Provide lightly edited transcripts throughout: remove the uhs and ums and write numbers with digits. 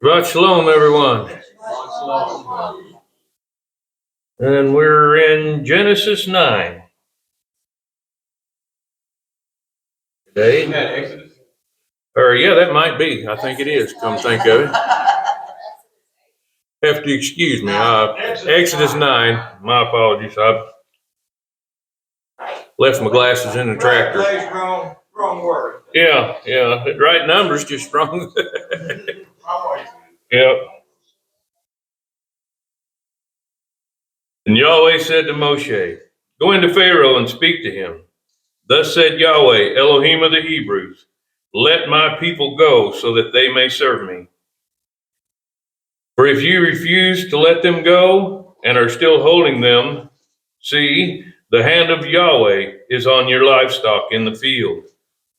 Shabbat shalom, everyone. And we're in Genesis 9 today. Isn't that Exodus? Or, yeah, that might be. I think it is, come think of it. Have to excuse me. Exodus 9. My apologies. I left my glasses in the tractor. Right place, wrong word. Yeah. Right numbers, just wrong. Yep. And Yahweh said to Moshe, "Go into Pharaoh and speak to him. Thus said Yahweh, Elohim of the Hebrews, let my people go so that they may serve me. For if you refuse to let them go and are still holding them, see, the hand of Yahweh is on your livestock in the field,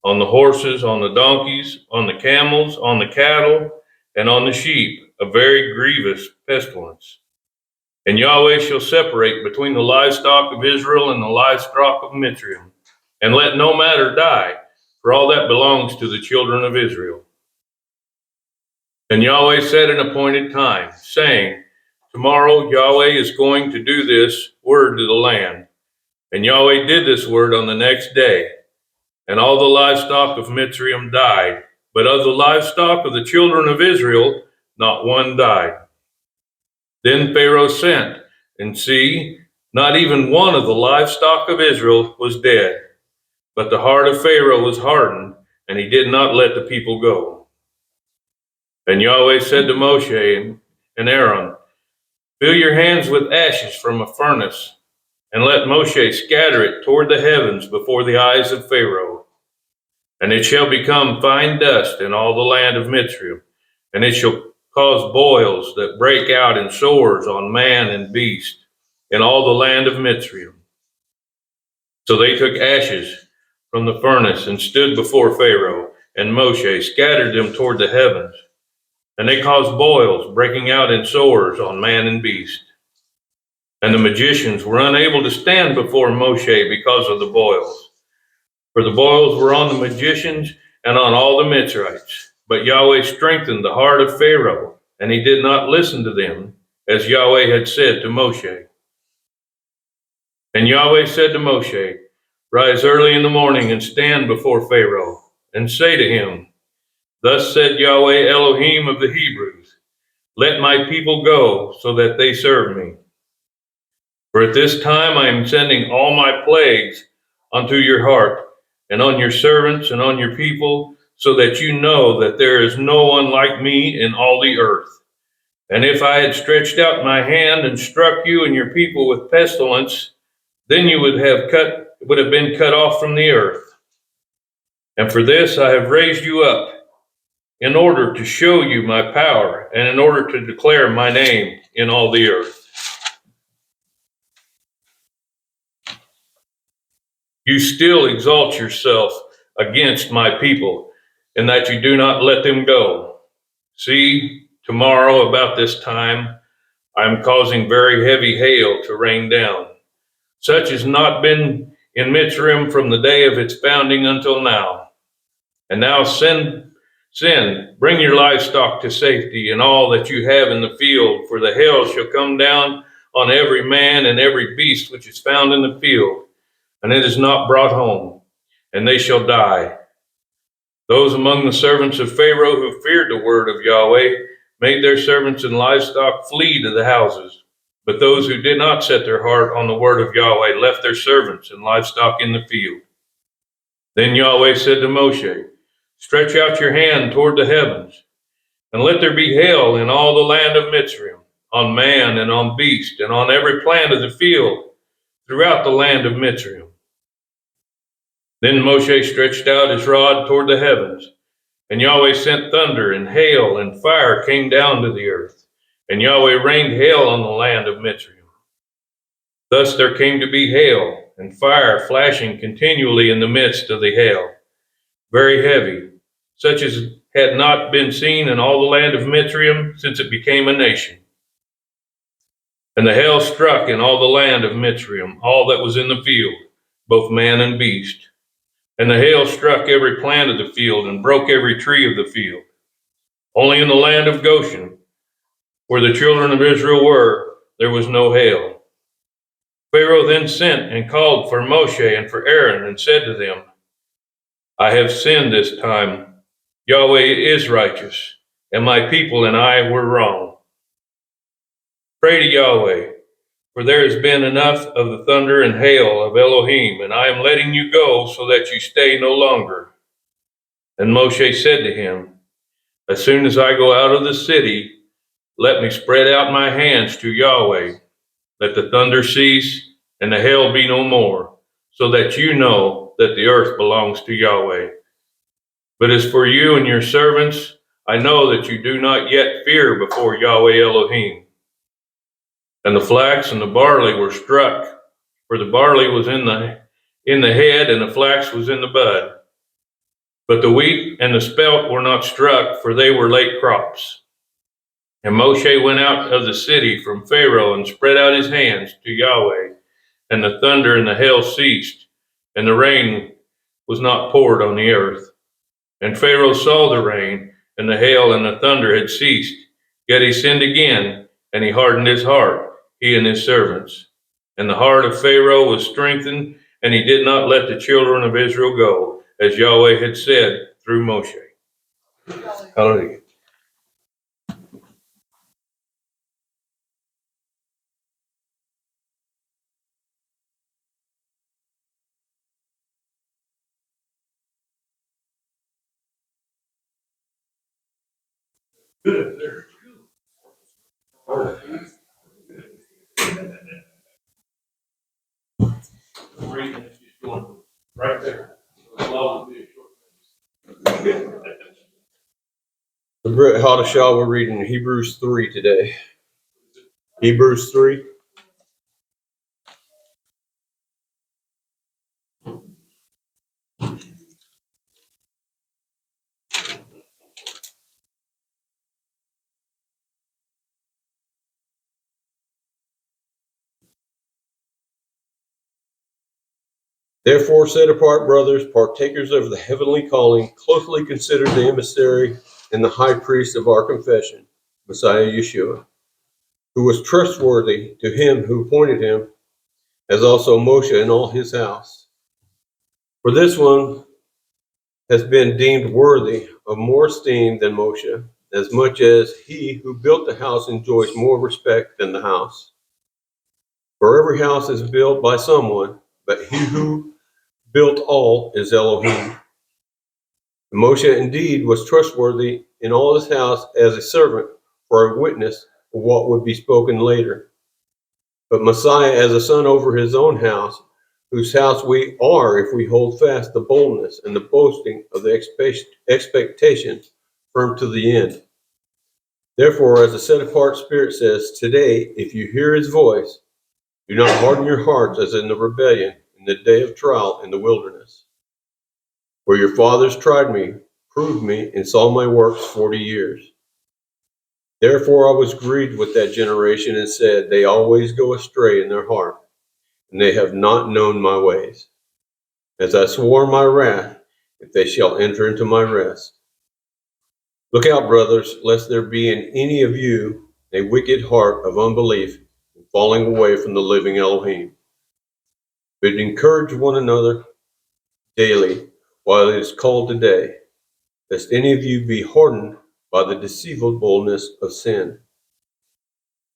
on the horses, on the donkeys, on the camels, on the cattle, and on the sheep, a very grievous pestilence. And Yahweh shall separate between the livestock of Israel and the livestock of Mitzrayim, and let no matter die, for all that belongs to the children of Israel." And Yahweh set an appointed time, saying, "Tomorrow Yahweh is going to do this word to the land." And Yahweh did this word on the next day. And all the livestock of Mitzrayim died, but of the livestock of the children of Israel, not one died. Then Pharaoh sent, and see, not even one of the livestock of Israel was dead. But the heart of Pharaoh was hardened, and he did not let the people go. And Yahweh said to Moshe and Aaron, "Fill your hands with ashes from a furnace, and let Moshe scatter it toward the heavens before the eyes of Pharaoh. And it shall become fine dust in all the land of Mitzrayim, and it shall cause boils that break out in sores on man and beast in all the land of Mitzrayim." So they took ashes from the furnace and stood before Pharaoh, and Moshe scattered them toward the heavens. And they caused boils breaking out in sores on man and beast. And the magicians were unable to stand before Moshe because of the boils. For the boils were on the magicians and on all the Mitzrites. But Yahweh strengthened the heart of Pharaoh, and he did not listen to them, as Yahweh had said to Moshe. And Yahweh said to Moshe, "Rise early in the morning and stand before Pharaoh, and say to him, Thus said Yahweh Elohim of the Hebrews, let my people go so that they serve me. For at this time I am sending all my plagues onto your heart, and on your servants and on your people, so that you know that there is no one like me in all the earth. And if I had stretched out my hand and struck you and your people with pestilence, then you would have been cut off from the earth. And for this I have raised you up, in order to show you my power, and in order to declare my name in all the earth. You still exalt yourself against my people, in that you do not let them go. See, tomorrow about this time, I am causing very heavy hail to rain down, such as not been in Mitzrayim from the day of its founding until now. And now send, bring your livestock to safety, and all that you have in the field, for the hail shall come down on every man and every beast which is found in the field, and it is not brought home, and they shall die. Those among the servants of Pharaoh who feared the word of Yahweh made their servants and livestock flee to the houses. But those who did not set their heart on the word of Yahweh left their servants and livestock in the field. Then Yahweh said to Moshe, "Stretch out your hand toward the heavens, and let there be hail in all the land of Mitzrayim, on man and on beast, and on every plant of the field, throughout the land of Mitzrayim." Then Moshe stretched out his rod toward the heavens, and Yahweh sent thunder, and hail and fire came down to the earth, and Yahweh rained hail on the land of Mitzrayim. Thus there came to be hail and fire flashing continually in the midst of the hail, very heavy, such as had not been seen in all the land of Mitzrayim since it became a nation. And the hail struck in all the land of Mitzrayim, all that was in the field, both man and beast. And the hail struck every plant of the field and broke every tree of the field. Only in the land of Goshen, where the children of Israel were, there was no hail. Pharaoh then sent and called for Moshe and for Aaron and said to them, I have sinned this time. Yahweh is righteous, and my people and I were wrong. Pray to Yahweh, for there has been enough of the thunder and hail of Elohim, and I am letting you go so that you stay no longer. And Moshe said to him, As soon as I go out of the city, let me spread out my hands to Yahweh. Let the thunder cease and the hail be no more, so that you know that the earth belongs to Yahweh. But as for you and your servants, I know that you do not yet fear before Yahweh Elohim. And the flax and the barley were struck, for the barley was in the head and the flax was in the bud. But the wheat and the spelt were not struck, for they were late crops. And Moshe went out of the city from Pharaoh and spread out his hands to Yahweh, and the thunder and the hail ceased, and the rain was not poured on the earth. And Pharaoh saw the rain, and the hail and the thunder had ceased. Yet he sinned again, and he hardened his heart, he and his servants. And the heart of Pharaoh was strengthened, and he did not let the children of Israel go, as Yahweh had said through Moshe. Hallelujah. Right there. The Brit Hadashah, we're reading Hebrews 3 today. Hebrews 3. Therefore, set apart brothers, partakers of the heavenly calling, closely consider the emissary and the high priest of our confession, Messiah Yeshua, who was trustworthy to him who appointed him, as also Moshe and all his house. For this one has been deemed worthy of more esteem than Moshe, as much as he who built the house enjoys more respect than the house. For every house is built by someone, but he who built all is Elohim. Moshe indeed was trustworthy in all his house as a servant for a witness of what would be spoken later. But Messiah as a son over his own house, whose house we are if we hold fast the boldness and the boasting of the expectation firm to the end. Therefore, as the set-apart Spirit says, today, if you hear his voice, do not harden your hearts as in the rebellion in the day of trial in the wilderness, where your fathers tried me, proved me, and saw my works 40 years. Therefore I was grieved with that generation and said, they always go astray in their heart, and they have not known my ways. As I swore in my wrath, if they shall enter into my rest. Look out, brothers, lest there be in any of you a wicked heart of unbelief, falling away from the living Elohim. But encourage one another daily while it is called today, lest any of you be hardened by the deceivableness of sin.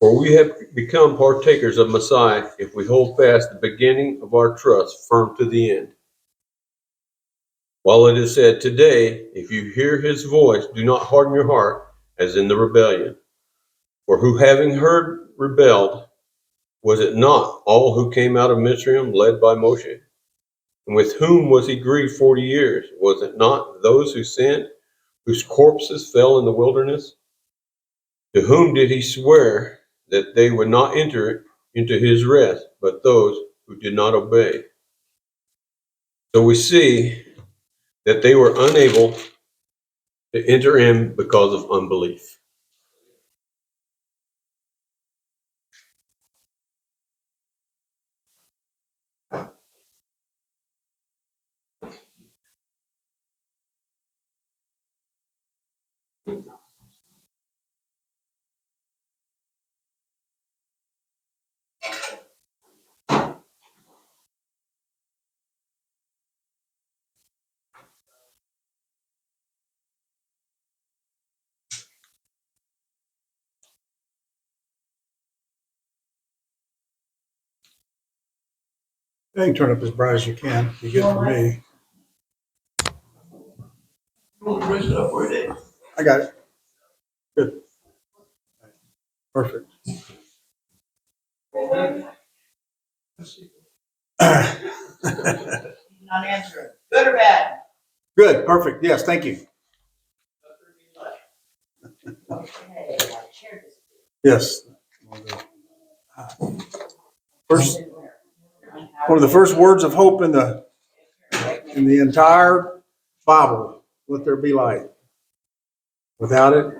For we have become partakers of Messiah if we hold fast the beginning of our trust firm to the end. While it is said today, if you hear his voice, do not harden your heart as in the rebellion. For who having heard rebelled, was it not all who came out of Mitzrayim led by Moshe? And with whom was he grieved 40 years? Was it not those who sinned, whose corpses fell in the wilderness? To whom did he swear that they would not enter into his rest, but those who did not obey? So we see that they were unable to enter in because of unbelief. You can turn up as bright as you can. You get it for me. I got it. Good. Perfect. Not answering. Good or bad? Good, perfect. Yes, thank you. Okay, share this. Yes. First, one of the first words of hope in the entire Bible, let there be light. Without it,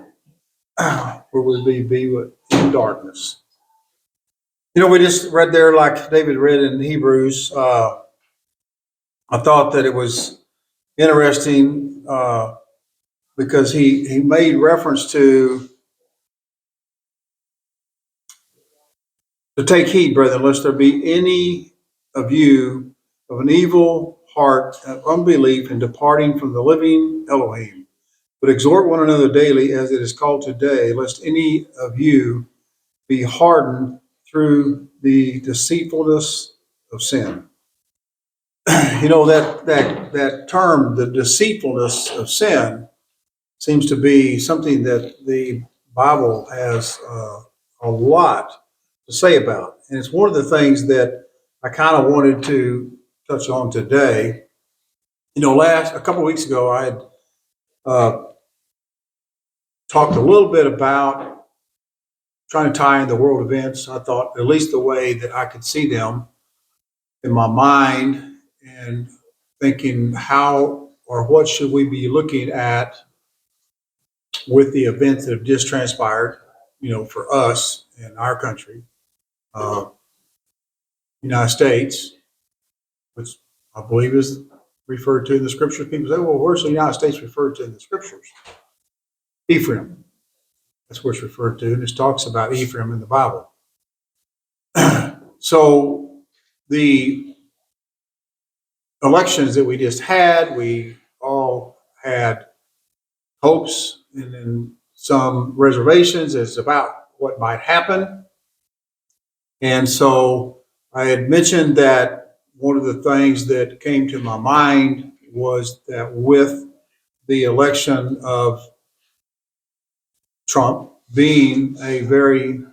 where would we be with in darkness? You know, we just read there, like David read in Hebrews. I thought that it was interesting because he made reference to take heed, brethren, lest there be any of you of an evil heart of unbelief and departing from the living Elohim. But exhort one another daily, as it is called today, lest any of you be hardened through the deceitfulness of sin. You know, that term, the deceitfulness of sin, seems to be something that the Bible has a lot to say about. And it's one of the things that I kind of wanted to touch on today. You know, a couple of weeks ago, I had talked a little bit about trying to tie in the world events. I thought, at least the way that I could see them in my mind, and thinking how or what should we be looking at with the events that have just transpired, you know, for us in our country, United States, which I believe is referred to in the scriptures. People say, well, where's the United States referred to in the scriptures? Ephraim. That's where it's referred to. And it talks about Ephraim in the Bible. So the elections that we just had, we all had hopes and then some reservations as about what might happen. And so I had mentioned that one of the things that came to my mind was that with the election of Trump being a very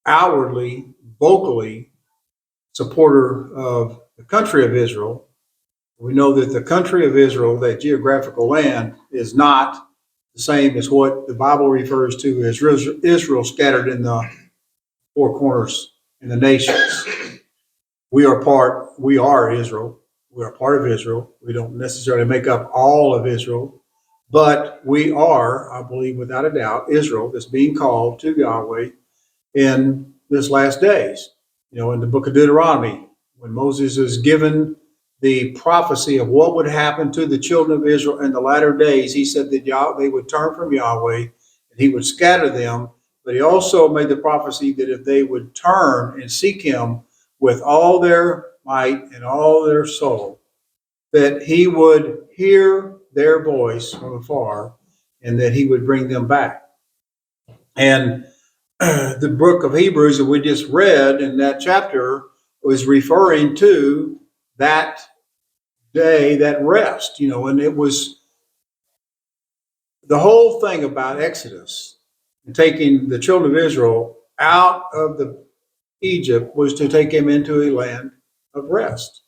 outwardly, vocally supporter of the country of Israel, we know that the country of Israel, that geographical land, is not the same as what the Bible refers to as Israel scattered in the four corners in the nations. We are Israel. We are part of Israel. We don't necessarily make up all of Israel, but we are, I believe, without a doubt, Israel that's being called to Yahweh in this last days. You know, in the book of Deuteronomy, when Moses is given the prophecy of what would happen to the children of Israel in the latter days, he said that they would turn from Yahweh and he would scatter them. But he also made the prophecy that if they would turn and seek him with all their might and all their soul, that he would hear their voice from afar and that he would bring them back. And the book of Hebrews that we just read in that chapter was referring to that day, that rest, you know, and it was the whole thing about Exodus and taking the children of Israel out of Egypt was to take him into a land of rest.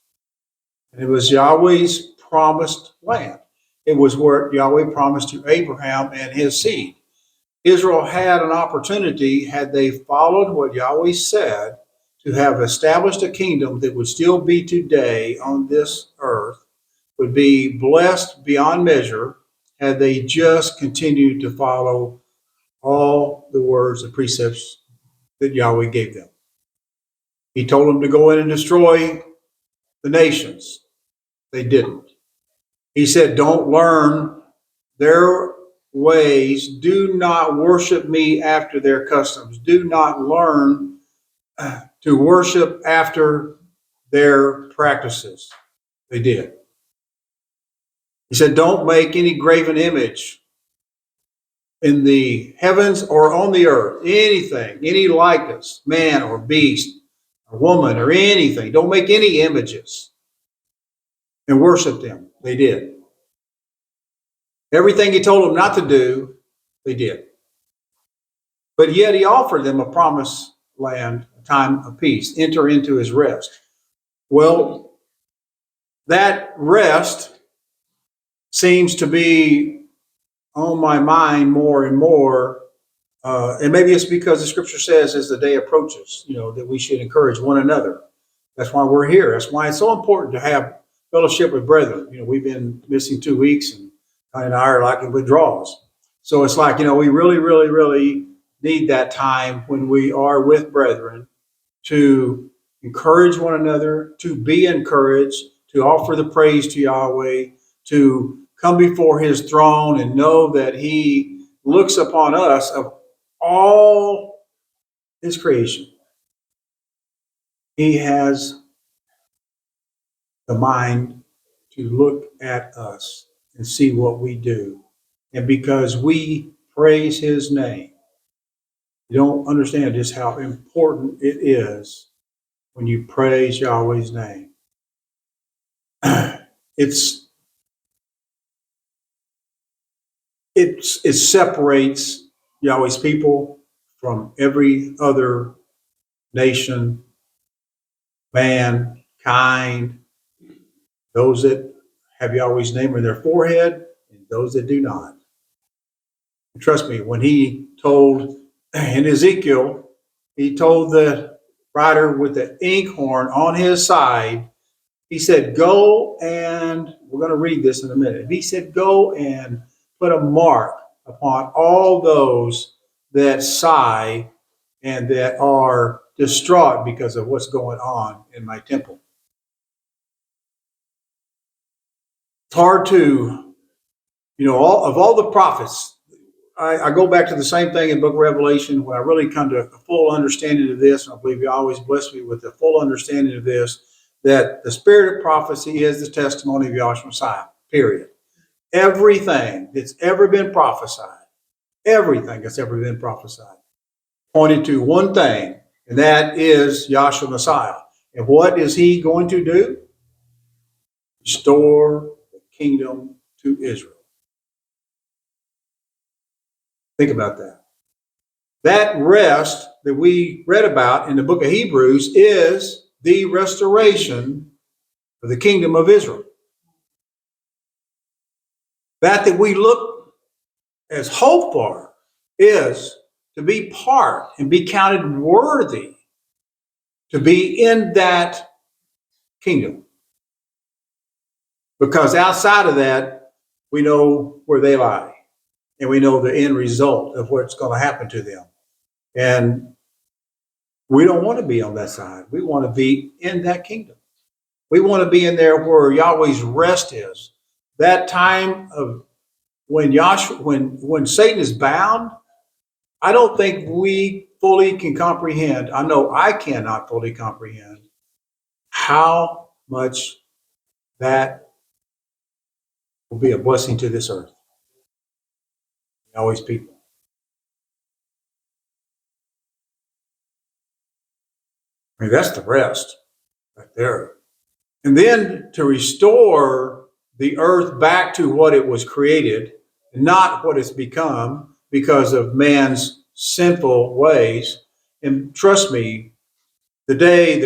And it was Yahweh's promised land. It was where Yahweh promised to Abraham and his seed. Israel had an opportunity, had they followed what Yahweh said, to have established a kingdom that would still be today on this earth, would be blessed beyond measure, had they just continued to follow all the words and precepts that Yahweh gave them. He told them to go in and destroy the nations. They didn't. He said, don't learn their ways. Do not worship me after their customs. Do not learn to worship after their practices. They did. He said, don't make any graven image in the heavens or on the earth, anything, any likeness, man or beast, or woman or anything. Don't make any images and worship them. They did. Everything he told them not to do, they did. But yet he offered them a promised land, a time of peace, enter into his rest. Well, that rest seems to be on my mind more and more. And maybe it's because the scripture says as the day approaches, that we should encourage one another. That's why we're here. That's why it's so important to have fellowship with brethren. We've been missing 2 weeks and Connie and I are like in withdrawals. So it's like, we really, really, really need that time when we are with brethren to encourage one another, to be encouraged, to offer the praise to Yahweh, to come before his throne and know that he looks upon us of all his creation. He has the mind to look at us and see what we do. And because we praise his name, you don't understand just how important it is when you praise Yahweh's name. It separates Yahweh's people from every other nation, mankind, those that have Yahweh's name on their forehead and those that do not. And trust me, when he told in Ezekiel, he told the rider with the inkhorn on his side, he said, go and, we're going to read this in a minute. He said, go and put a mark upon all those that sigh and that are distraught because of what's going on in my temple. It's hard to, all the prophets, I go back to the same thing in the book of Revelation when I really come to a full understanding of this, and I believe you always bless me with a full understanding of this, that the spirit of prophecy is the testimony of Yahshua Messiah, period. Everything that's ever been prophesied, pointed to one thing, and that is Yahshua Messiah. And what is he going to do? Restore the kingdom to Israel. Think about that. That rest that we read about in the book of Hebrews is the restoration of the kingdom of Israel. That we look as hope for is to be part and be counted worthy to be in that kingdom. Because outside of that, we know where they lie. And we know the end result of what's going to happen to them. And we don't want to be on that side. We want to be in that kingdom. We want to be in there where Yahweh's rest is. That time of when Satan is bound, I don't think we fully can comprehend. I know I cannot fully comprehend how much that will be a blessing to this earth. Always people. That's the rest right there. And then to restore the earth back to what it was created, not what it's become because of man's sinful ways. And trust me, the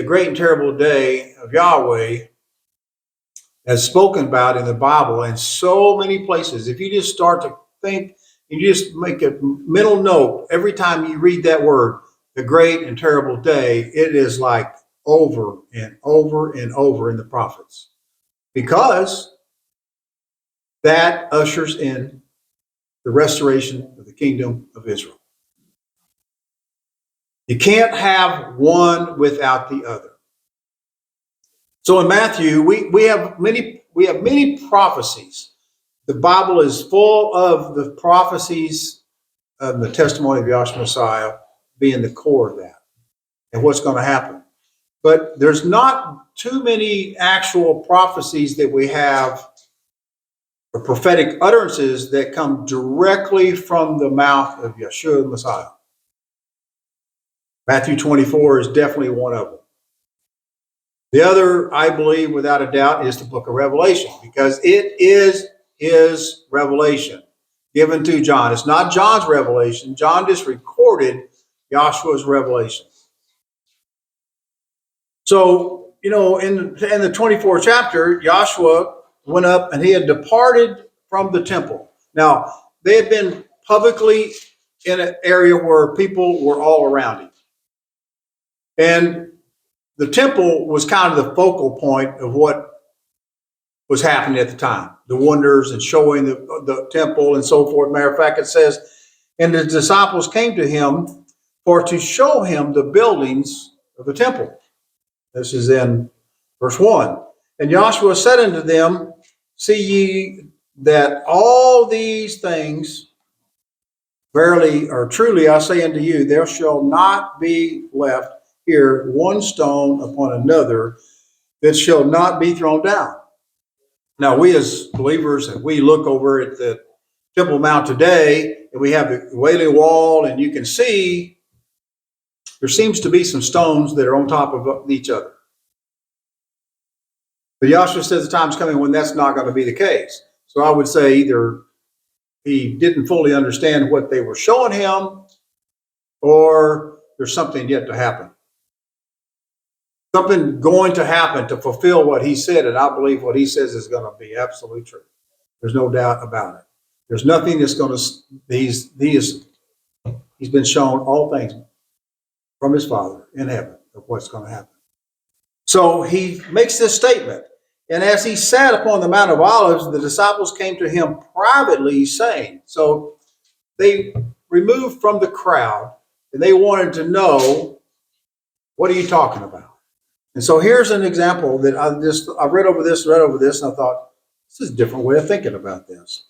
great and terrible day of Yahweh, as spoken about in the Bible in so many places, if you just start to think, you just make a mental note every time you read that word, the great and terrible day, it is like over and over and over in the prophets. Because that ushers in the restoration of the kingdom of Israel. You can't have one without the other. So in Matthew, we have many prophecies. The Bible is full of the prophecies of the testimony of Yahshua Messiah being the core of that and what's going to happen. But there's not too many actual prophecies that we have, or prophetic utterances that come directly from the mouth of Yeshua Messiah. Matthew 24 is definitely one of them. The other, I believe, without a doubt, is the book of Revelation, because it is his revelation given to John. It's not John's revelation. John just recorded Joshua's revelation. So, in the 24th chapter, Joshua went up and he had departed from the temple. Now, they had been publicly in an area where people were all around him. And the temple was kind of the focal point of what was happening at the time, the wonders and showing the temple and so forth. Matter of fact, it says, and the disciples came to him for to show him the buildings of the temple. This is in verse 1. And Joshua said unto them, see ye that all these things, verily or truly I say unto you, there shall not be left here one stone upon another that shall not be thrown down. Now, we as believers, and we look over at the Temple Mount today, and we have the Wailing Wall, and you can see there seems to be some stones that are on top of each other. But Joshua says the time's coming when that's not going to be the case. So I would say either he didn't fully understand what they were showing him, or there's something yet to happen. Something going to happen to fulfill what he said, and I believe what he says is going to be absolutely true. There's no doubt about it. There's nothing that's going to, he's been shown all things from his Father in heaven of what's going to happen. So he makes this statement, and as he sat upon the Mount of Olives, the disciples came to him privately saying, so they removed from the crowd, and they wanted to know, what are you talking about? And so here's an example that I read over this, and I thought, this is a different way of thinking about this.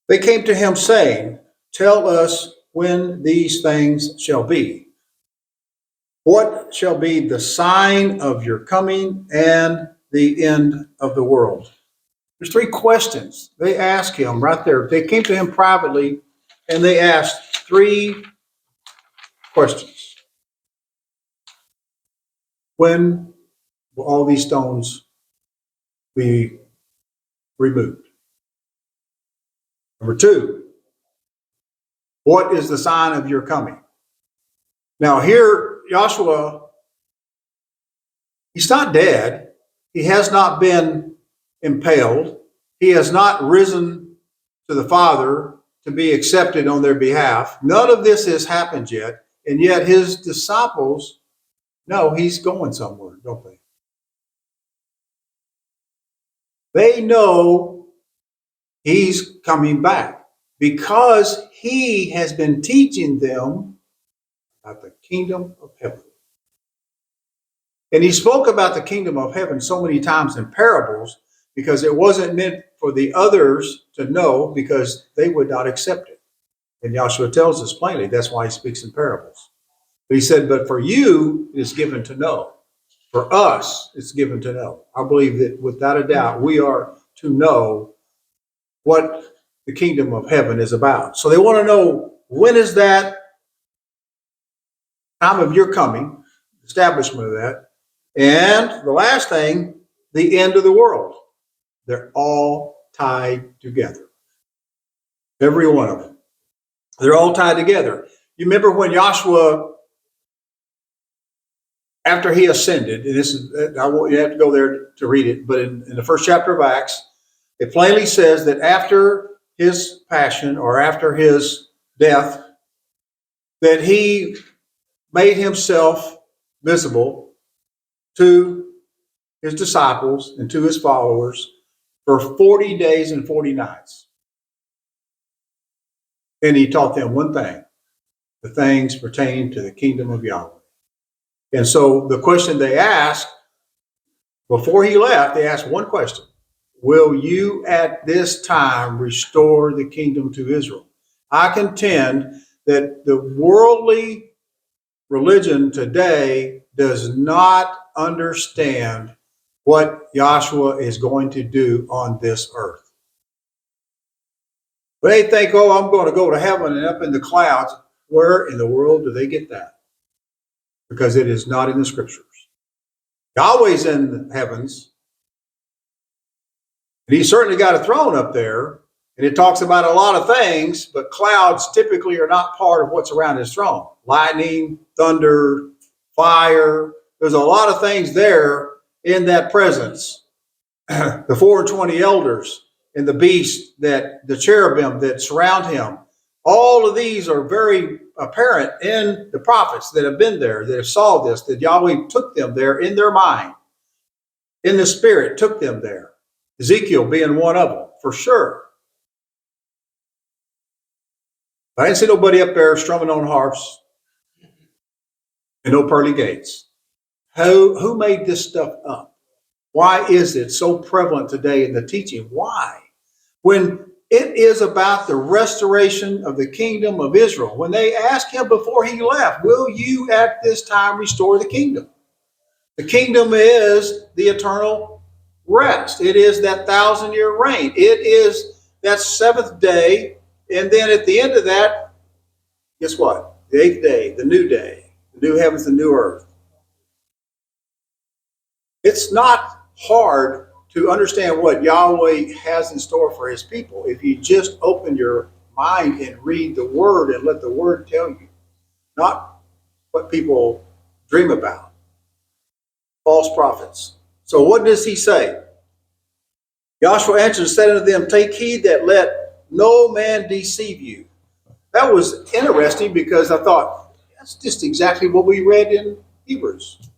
They came to him saying, tell us when these things shall be. What shall be the sign of your coming and the end of the world? There's three questions they asked him right there. They came to him privately and they asked three questions. When will all these stones be removed? Number two, what is the sign of your coming? Now here, Joshua, he's not dead. He has not been impaled. He has not risen to the Father to be accepted on their behalf. None of this has happened yet. And yet his disciples know he's going somewhere, don't they? They know he's coming back because he has been teaching them about the kingdom of heaven. And he spoke about the kingdom of heaven so many times in parables because it wasn't meant for the others to know because they would not accept it. And Joshua tells us plainly that's why he speaks in parables. But he said, but for you, it is given to know. For us, it's given to know. I believe that without a doubt, we are to know what the kingdom of heaven is about. So they want to know, when is that time of your coming, establishment of that, and the last thing, the end of the world. They're all tied together. Every one of them. They're all tied together. You remember when Joshua, after he ascended, and this is, you have to go there to read it, but in the first chapter of Acts, it plainly says that after his passion or after his death, that he made himself visible to his disciples and to his followers for 40 days and 40 nights. And he taught them one thing, the things pertaining to the kingdom of Yahweh. And so the question they asked, before he left, they asked one question. Will you at this time restore the kingdom to Israel? I contend that the worldly religion today does not understand what Joshua is going to do on this earth. They think, oh, I'm going to go to heaven and up in the clouds. Where in the world do they get that? Because it is not in the scriptures. Yahweh's in the heavens. And he's certainly got a throne up there. And it talks about a lot of things, but clouds typically are not part of what's around his throne. Lightning, thunder, fire. There's a lot of things there in that presence. The 24 elders and the beast, that the cherubim that surround him. All of these are very apparent in the prophets that have been there, that have saw this, that Yahweh took them there in their mind, in the spirit, took them there. Ezekiel being one of them, for sure. I didn't see nobody up there strumming on harps and no pearly gates. Who made this stuff up? Why is it so prevalent today in the teaching? Why? When it is about the restoration of the kingdom of Israel. When they asked him before he left, will you at this time restore the kingdom? The kingdom is the eternal rest. It is that 1,000-year reign. It is that seventh day. And then at the end of that, guess what? The eighth day, the new heavens, the new earth. It's not hard to understand what Yahweh has in store for his people if you just open your mind and read the word and let the word tell you, not what people dream about. False prophets. So what does he say? Joshua answered and said unto them, take heed that let no man deceive you. That was interesting because I thought, that's just exactly what we read in Hebrews.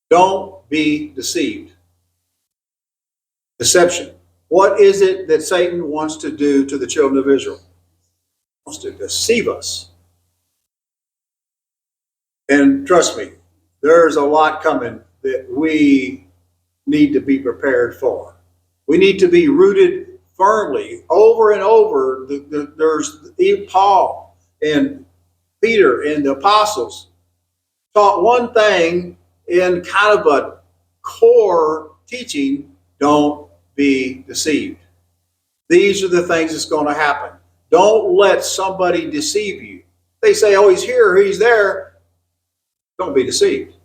Don't be deceived. Deception. What is it that Satan wants to do to the children of Israel? He wants to deceive us. And trust me, there's a lot coming that we need to be prepared for. We need to be rooted firmly over and over. There's Paul and Peter and the apostles taught one thing in kind of a core teaching: don't be deceived. These are the things that's going to happen. Don't let somebody deceive you. They say, oh, he's here, he's there. Don't be deceived. It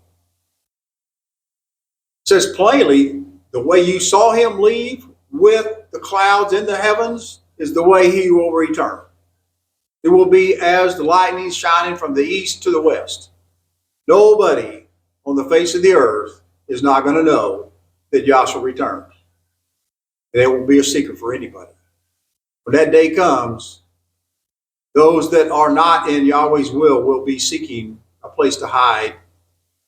says plainly, the way you saw him leave with the clouds in the heavens is the way he will return. It will be as the lightning shining from the east to the west. Nobody on the face of the earth is not going to know that Yahshua returns. And it won't be a secret for anybody. When that day comes, those that are not in Yahweh's will be seeking a place to hide,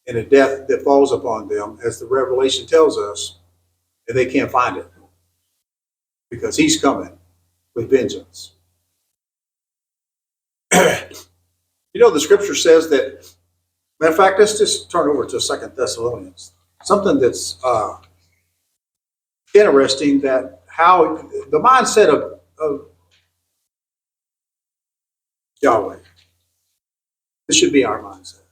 and a death that falls upon them, as the Revelation tells us, and they can't find it because he's coming with vengeance. You know, the scripture says that, matter of fact, let's just turn over to 2 Thessalonians. Something that's interesting, that how the mindset of Yahweh. This should be our mindset.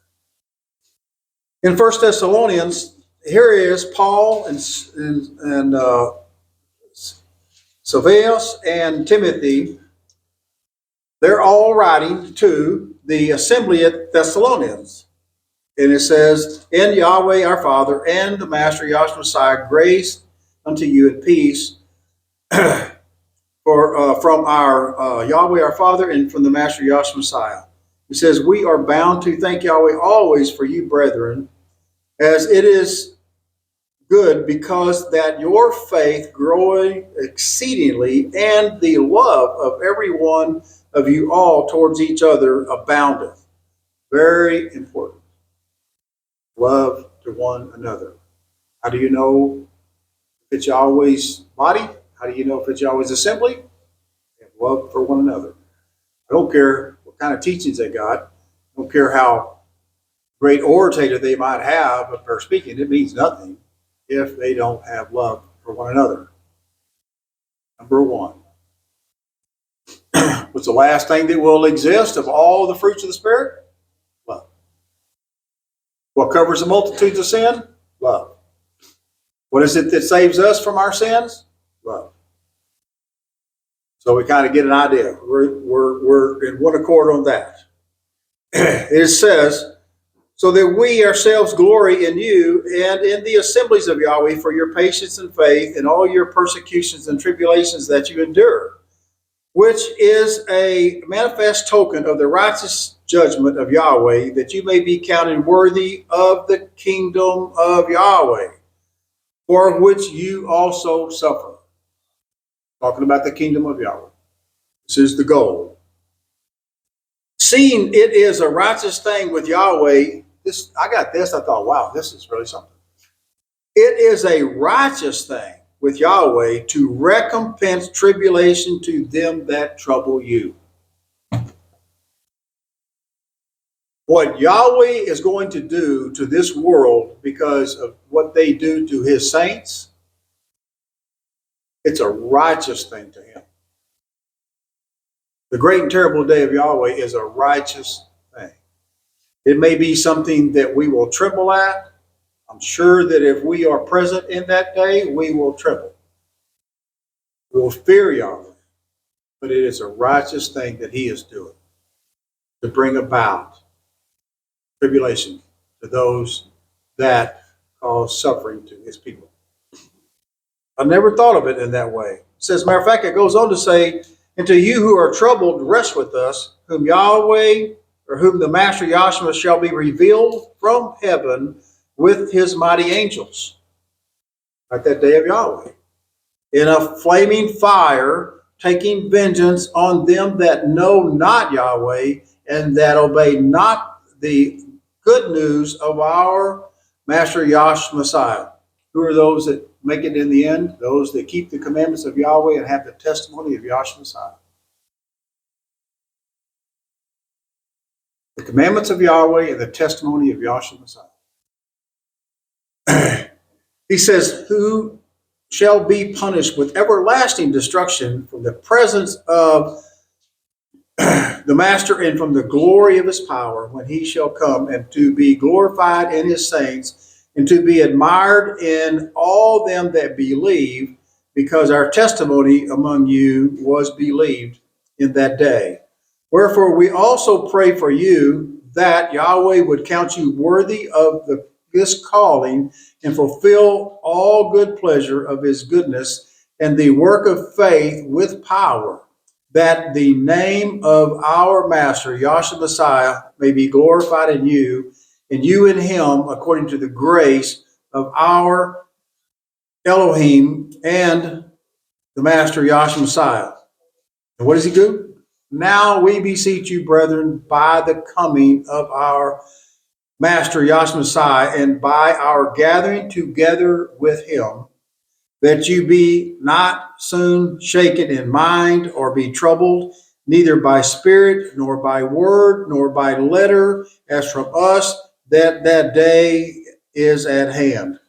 In 1 Thessalonians, here is Paul and Silvanus and Timothy. They're all writing to the assembly at Thessalonians. And it says, in Yahweh our Father and the Master Yahshua Messiah, grace unto you and peace from our Yahweh our Father and from the Master Yahshua Messiah. He says, we are bound to thank Yahweh always for you, brethren, as it is good, because that your faith growing exceedingly, and the love of every one of you all towards each other aboundeth. Very important. Love to one another. How do you know if it's Yahweh's body? How do you know if it's Yahweh's assembly? Have love for one another. I don't care what kind of teachings they got. I don't care how great orator they might have if they're speaking. It means nothing if they don't have love for one another. Number one. What's the last thing that will exist of all the fruits of the Spirit? Love. What covers the multitudes of sin? Love. What is it that saves us from our sins? Love. So we kind of get an idea. We're in one accord on that. It says, so that we ourselves glory in you and in the assemblies of Yahweh for your patience and faith in all your persecutions and tribulations that you endure, which is a manifest token of the righteous judgment of Yahweh, that you may be counted worthy of the kingdom of Yahweh, for which you also suffer. Talking about the kingdom of Yahweh. This is the goal. Seeing it is a righteous thing with Yahweh, I got this, I thought, wow, this is really something. It is a righteous thing with Yahweh to recompense tribulation to them that trouble you. What Yahweh is going to do to this world because of what they do to his saints, it's a righteous thing to him. The great and terrible day of Yahweh is a righteous thing. It may be something that we will tremble at. I'm sure that if we are present in that day, we will tremble. We will fear Yahweh. But it is a righteous thing that he is doing to bring about tribulation to those that cause suffering to his people. I never thought of it in that way. It says, matter of fact, it goes on to say, and to you who are troubled, rest with us, whom Yahweh, or whom the Master Yahshua shall be revealed from heaven with his mighty angels. At that day of Yahweh. In a flaming fire, taking vengeance on them that know not Yahweh, and that obey not the good news of our Master Yahshua Messiah. Who are those that make it in the end? Those that keep the commandments of Yahweh and have the testimony of Yahshua Messiah. The commandments of Yahweh and the testimony of Yahshua Messiah. He says, who shall be punished with everlasting destruction from the presence of the Master and from the glory of his power, when he shall come, and to be glorified in his saints, and to be admired in all them that believe, because our testimony among you was believed in that day. Wherefore we also pray for you, that Yahweh would count you worthy of this calling, and fulfill all good pleasure of his goodness, and the work of faith with power, that the name of our Master, Yahshua Messiah, may be glorified in you, and you in him, according to the grace of our Elohim and the Master, Yahshua Messiah. And what does he do? Now we beseech you, brethren, by the coming of our Master, Yahshua Messiah, and by our gathering together with him, that you be not soon shaken in mind, or be troubled, neither by spirit, nor by word, nor by letter, as from us, that day is at hand.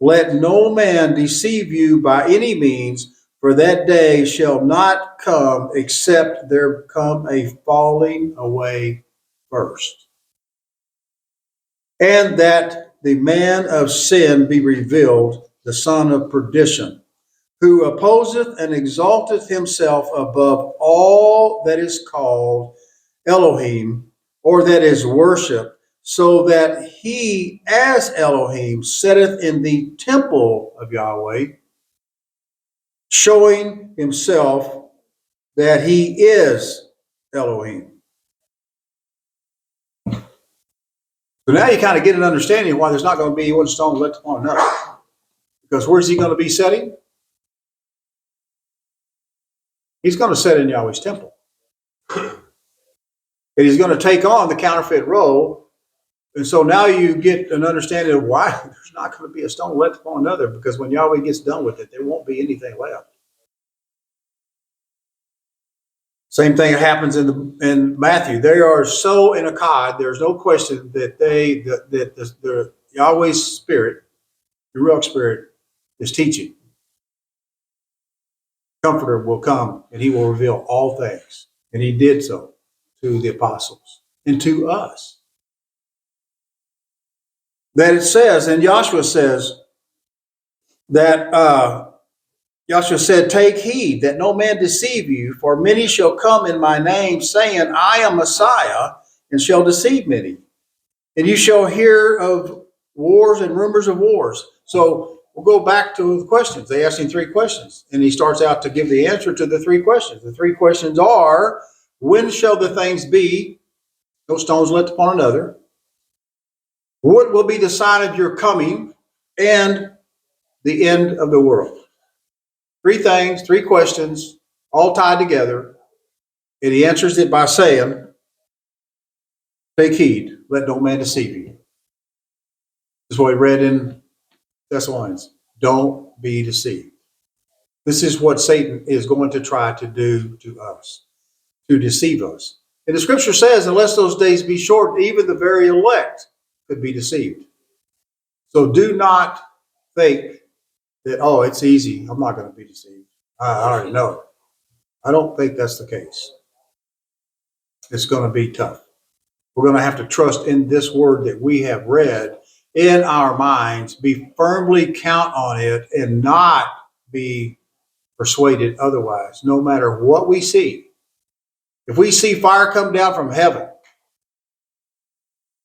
Let no man deceive you by any means, for that day shall not come, except there come a falling away first. And that the man of sin be revealed, the son of perdition, who opposeth and exalteth himself above all that is called Elohim, or that is worshipped, so that he as Elohim sitteth in the temple of Yahweh, showing himself that he is Elohim. So now you kind of get an understanding of why there's not going to be one stone left upon another. Because where's he going to be setting? He's going to set in Yahweh's temple. And he's going to take on the counterfeit role. And so now you get an understanding of why there's not going to be a stone left upon another, because when Yahweh gets done with it, there won't be anything left. Same thing happens in Matthew. They are so in Akkad, there's no question that the Yahweh's spirit, the Ruach spirit, is teaching. Comforter will come and he will reveal all things. And he did so to the apostles and to us. That it says, and Joshua says, that Joshua said, take heed that no man deceive you, for many shall come in my name, saying, I am Messiah, and shall deceive many. And you shall hear of wars and rumors of wars. So we'll go back to the questions. They asked him 3 questions, and he starts out to give the answer to the 3 questions. The 3 questions are, when shall the things be? No stones left upon another. What will be the sign of your coming and the end of the world? 3 things, 3 questions, all tied together. And he answers it by saying, take heed, let no man deceive you. This is what we read in Thessalonians. Don't be deceived. This is what Satan is going to try to do to us, to deceive us. And the scripture says, unless those days be short, even the very elect could be deceived. So do not think that, oh, it's easy. I'm not going to be deceived. I already know. I don't think that's the case. It's going to be tough. We're going to have to trust in this word that we have read in our minds, be firmly count on it, and not be persuaded otherwise, no matter what we see. If we see fire come down from heaven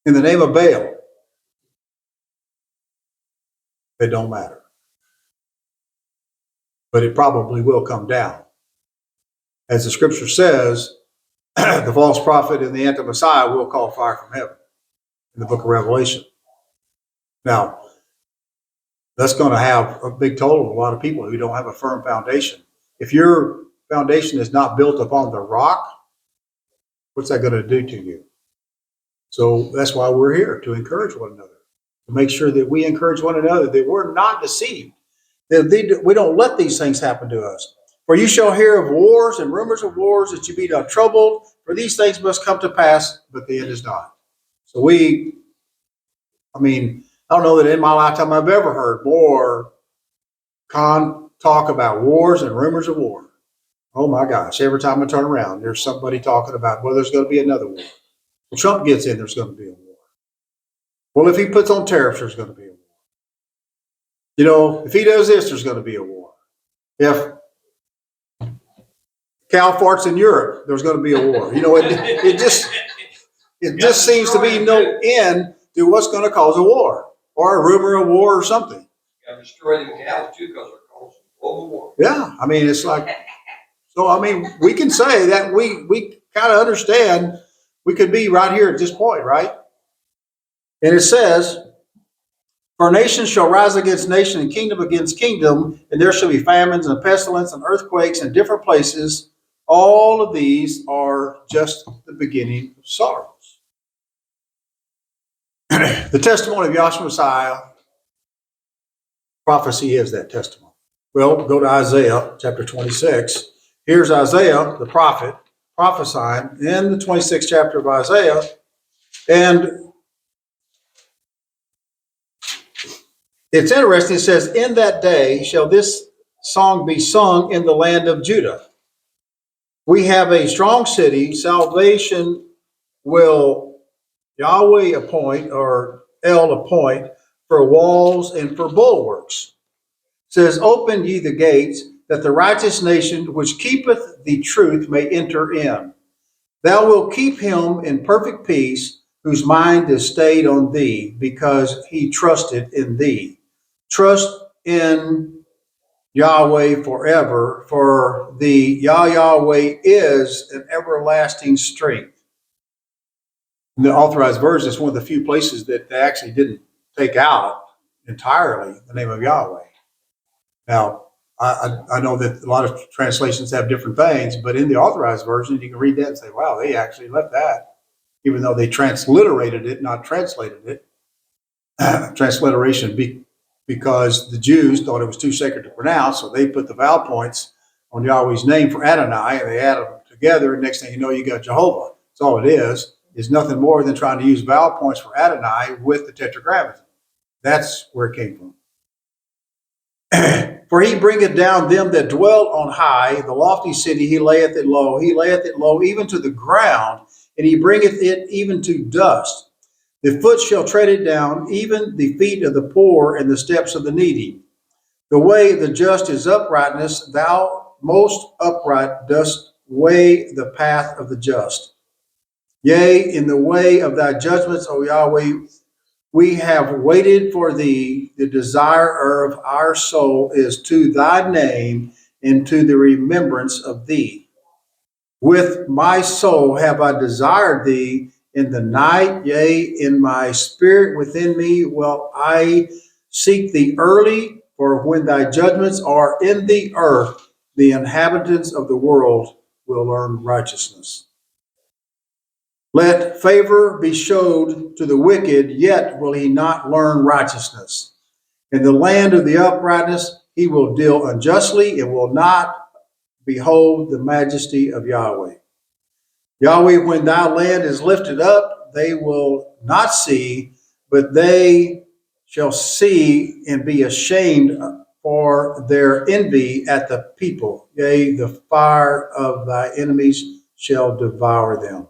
in the name of Baal, it don't matter. But it probably will come down. As the scripture says, the false prophet and the anti-Messiah will call fire from heaven in the book of Revelation. Now, that's going to have a big toll on a lot of people who don't have a firm foundation. If your foundation is not built upon the rock, what's that going to do to you? So that's why we're here, to encourage one another, to make sure that we encourage one another, that we're not deceived, that we don't let these things happen to us. For you shall hear of wars and rumors of wars, that you be not troubled, for these things must come to pass, but the end is not. So I don't know that in my lifetime I've ever heard more talk about wars and rumors of war. Oh my gosh, every time I turn around, there's somebody talking about, well, there's going to be another war. When Trump gets in, there's going to be a war. Well, if he puts on tariffs, there's going to be a war. You know, if he does this, there's going to be a war. If cow farts in Europe, there's going to be a war. You know, it just seems to be no end to what's going to cause a war or a rumor of war or something. Got to destroy the cows too, because they're causing global war. Yeah, I mean, it's like, so I mean, we can say that we kind of understand we could be right here at this point, right? And it says, for nation shall rise against nation and kingdom against kingdom, and there shall be famines and pestilence and earthquakes in different places. All of these are just the beginning of sorrows. The testimony of Yahshua Messiah, prophecy is that testimony. Well, go to Isaiah chapter 26. Here's Isaiah, the prophet, prophesying in the 26th chapter of Isaiah. And it's interesting. It says, in that day shall this song be sung in the land of Judah. We have a strong city. Salvation will Yahweh appoint, or El appoint, for walls and for bulwarks. It says, open ye the gates, that the righteous nation which keepeth the truth may enter in. Thou wilt keep him in perfect peace, whose mind is stayed on thee, because he trusted in thee. Trust in Yahweh forever, for the Yahweh is an everlasting strength. In the Authorized Version, it's one of the few places that they actually didn't take out entirely the name of Yahweh. Now, I know that a lot of translations have different things, but in the Authorized Version, you can read that and say, wow, they actually left that, even though they transliterated it, not translated it. Transliteration because the Jews thought it was too sacred to pronounce, so they put the vowel points on Yahweh's name for Adonai, and they added them together, and next thing you know, you got Jehovah. That's all it is nothing more than trying to use vowel points for Adonai with the Tetragrammaton. That's where it came from. For he bringeth down them that dwell on high, the lofty city, he layeth it low even to the ground, and he bringeth it even to dust. The foot shall tread it down, even the feet of the poor and the steps of the needy. The way of the just is uprightness, thou most upright dost weigh the path of the just. Yea, in the way of thy judgments, O Yahweh, we have waited for thee. The desire of our soul is to thy name and to the remembrance of thee. With my soul have I desired thee in the night, yea, in my spirit within me will I seek thee early, for when thy judgments are in the earth, the inhabitants of the world will learn righteousness. Let favor be showed to the wicked, yet will he not learn righteousness. In the land of the uprightness, he will deal unjustly and will not behold the majesty of Yahweh. Yahweh, when thy land is lifted up, they will not see, but they shall see and be ashamed for their envy at the people. Yea, the fire of thy enemies shall devour them.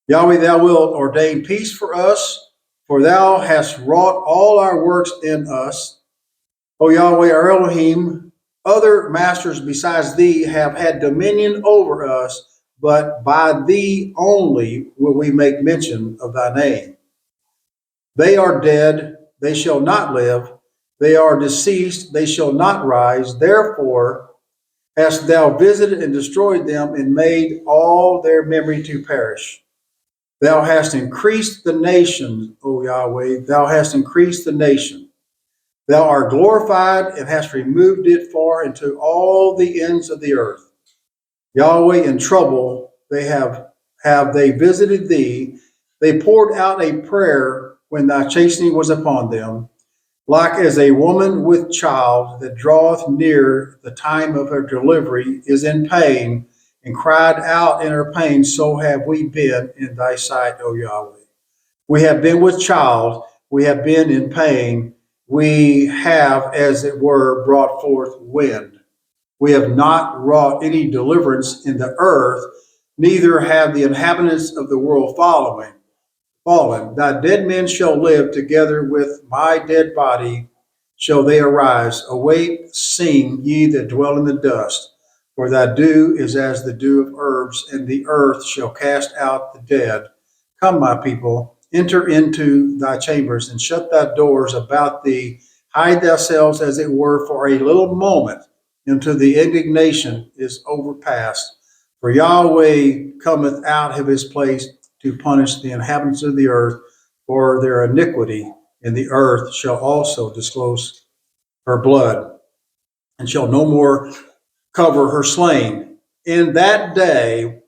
Yahweh, thou wilt ordain peace for us, for thou hast wrought all our works in us. O Yahweh, our Elohim, other masters besides thee have had dominion over us, but by thee only will we make mention of thy name. They are dead, they shall not live. They are deceased, they shall not rise. Therefore hast thou visited and destroyed them and made all their memory to perish. Thou hast increased the nation, O Yahweh, thou hast increased the nation. Thou art glorified and hast removed it far into all the ends of the earth. Yahweh, in trouble have they visited thee. They poured out a prayer when thy chastening was upon them, like as a woman with child that draweth near the time of her delivery is in pain, and cried out in her pain, so have we been in thy sight, O Yahweh. We have been with child, we have been in pain, we have, as it were, brought forth wind. We have not wrought any deliverance in the earth, neither have the inhabitants of the world fallen. Thy dead men shall live together with my dead body, shall they arise. Awake, sing, ye that dwell in the dust. For thy dew is as the dew of herbs, and the earth shall cast out the dead. Come, my people, enter into thy chambers, and shut thy doors about thee. Hide thyself, as it were, for a little moment, until the indignation is overpast. For Yahweh cometh out of his place to punish the inhabitants of the earth for their iniquity, and the earth shall also disclose her blood, and shall no more cover her slain. In that day,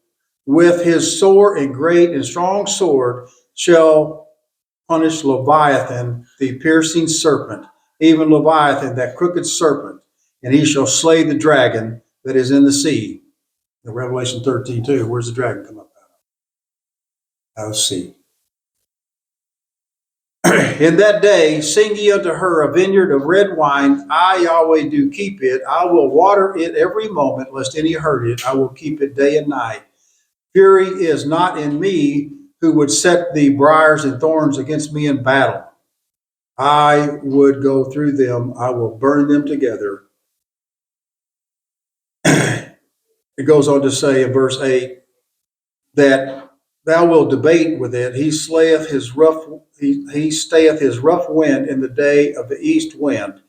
with his sore and great and strong sword, shall punish Leviathan, the piercing serpent, even Leviathan, that crooked serpent, and he shall slay the dragon that is in the sea. In Revelation 13:2, where's the dragon come up out of the sea? In that day, sing ye unto her a vineyard of red wine. I, Yahweh, do keep it. I will water it every moment, lest any hurt it. I will keep it day and night. Fury is not in me, who would set the briars and thorns against me in battle. I would go through them. I will burn them together. It goes on to say in verse 8 that thou wilt debate with it. He stayeth his rough wind in the day of the east wind.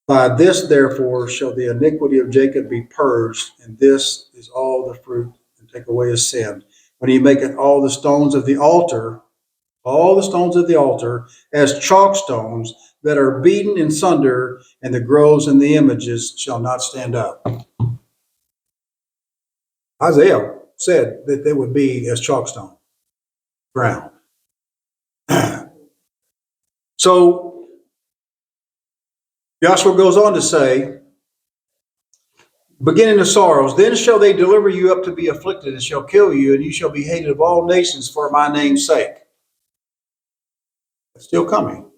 By this, therefore, shall the iniquity of Jacob be purged, and this is all the fruit, and take away his sin. When he maketh all the stones of the altar, as chalk stones that are beaten in sunder, and the groves and the images shall not stand up. Isaiah said that they would be as chalkstone ground. So Joshua goes on to say, beginning of sorrows, then shall they deliver you up to be afflicted, and shall kill you, and you shall be hated of all nations for my name's sake. It's still coming.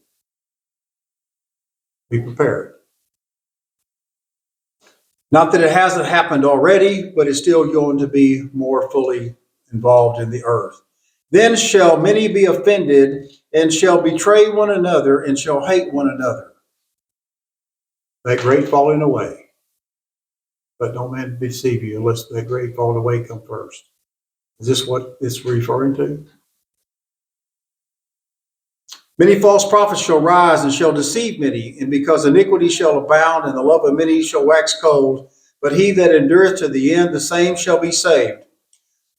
Be prepared. Not that it hasn't happened already, but it's still going to be more fully involved in the earth. Then shall many be offended, and shall betray one another, and shall hate one another. That great falling away. But don't man deceive you, unless that great falling away come first. Is this what it's referring to? Many false prophets shall rise and shall deceive many, and because iniquity shall abound and the love of many shall wax cold, but he that endureth to the end, the same shall be saved.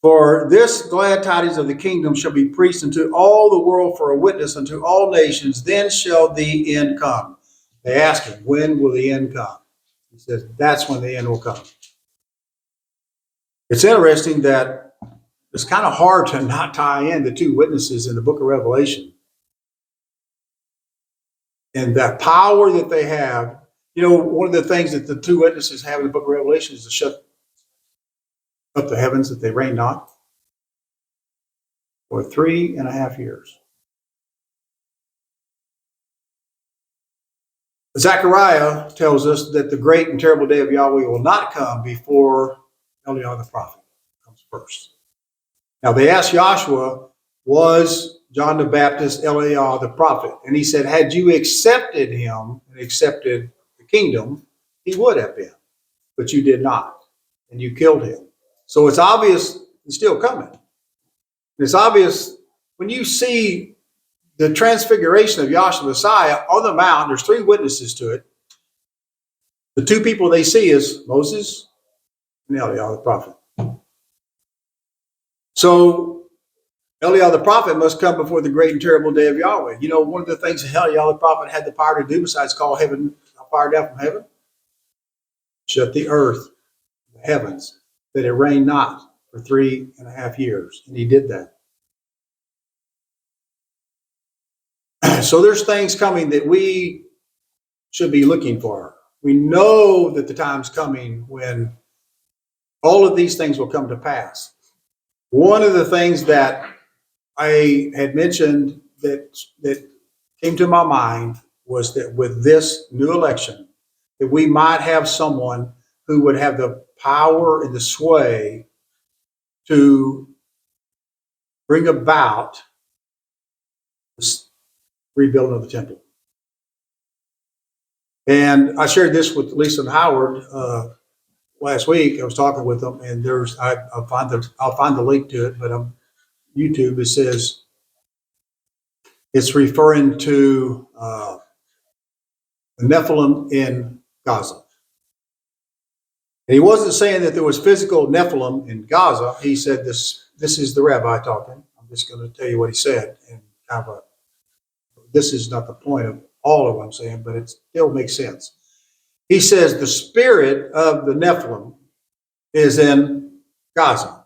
For this glad tidings of the kingdom shall be preached unto all the world for a witness unto all nations, then shall the end come. They ask him, when will the end come? He says, that's when the end will come. It's interesting that it's kind of hard to not tie in the two witnesses in the book of Revelation. And that power that they have, you know, one of the things that the two witnesses have in the book of Revelation is to shut up the heavens that they rain not for 3.5 years. Zechariah tells us that the great and terrible day of Yahweh will not come before Eliah the prophet comes first. Now they asked Joshua, was John the Baptist Eliah the prophet? And he said, had you accepted him and accepted the kingdom, he would have been. But you did not. And you killed him. So it's obvious he's still coming. It's obvious when you see the transfiguration of Yahshua Messiah on the mount, there's 3 witnesses to it. The 2 people they see is Moses and Eliah the prophet. So Eliah the prophet must come before the great and terrible day of Yahweh. You know, one of the things that Eliah the prophet had the power to do besides call heaven fire down from heaven, shut the earth, the heavens, that it rained not for 3.5 years. And he did that. So there's things coming that we should be looking for. We know that the time's coming when all of these things will come to pass. One of the things that I had mentioned that came to my mind was that with this new election, that we might have someone who would have the power and the sway to bring about this rebuilding of the temple. And I shared this with Lisa and Howard last week. I was talking with them, and I'll find the link to it, but on YouTube it says it's referring to the Nephilim in Gaza. And he wasn't saying that there was physical Nephilim in Gaza. He said this is the rabbi talking. I'm just going to tell you what he said, and kind of this is not the point of all of what I'm saying, but it still makes sense. He says the spirit of the Nephilim is in Gaza,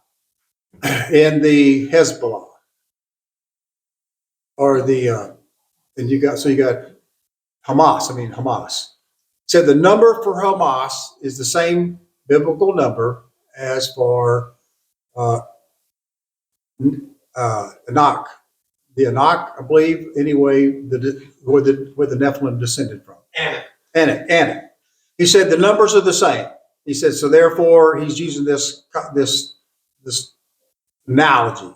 in the Hezbollah, or and you got Hamas. Hamas. Said the number for Hamas is the same biblical number as for Anak. The Anak, I believe, anyway, where the Nephilim descended from. Anak. He said the numbers are the same. He said, so therefore he's using this analogy.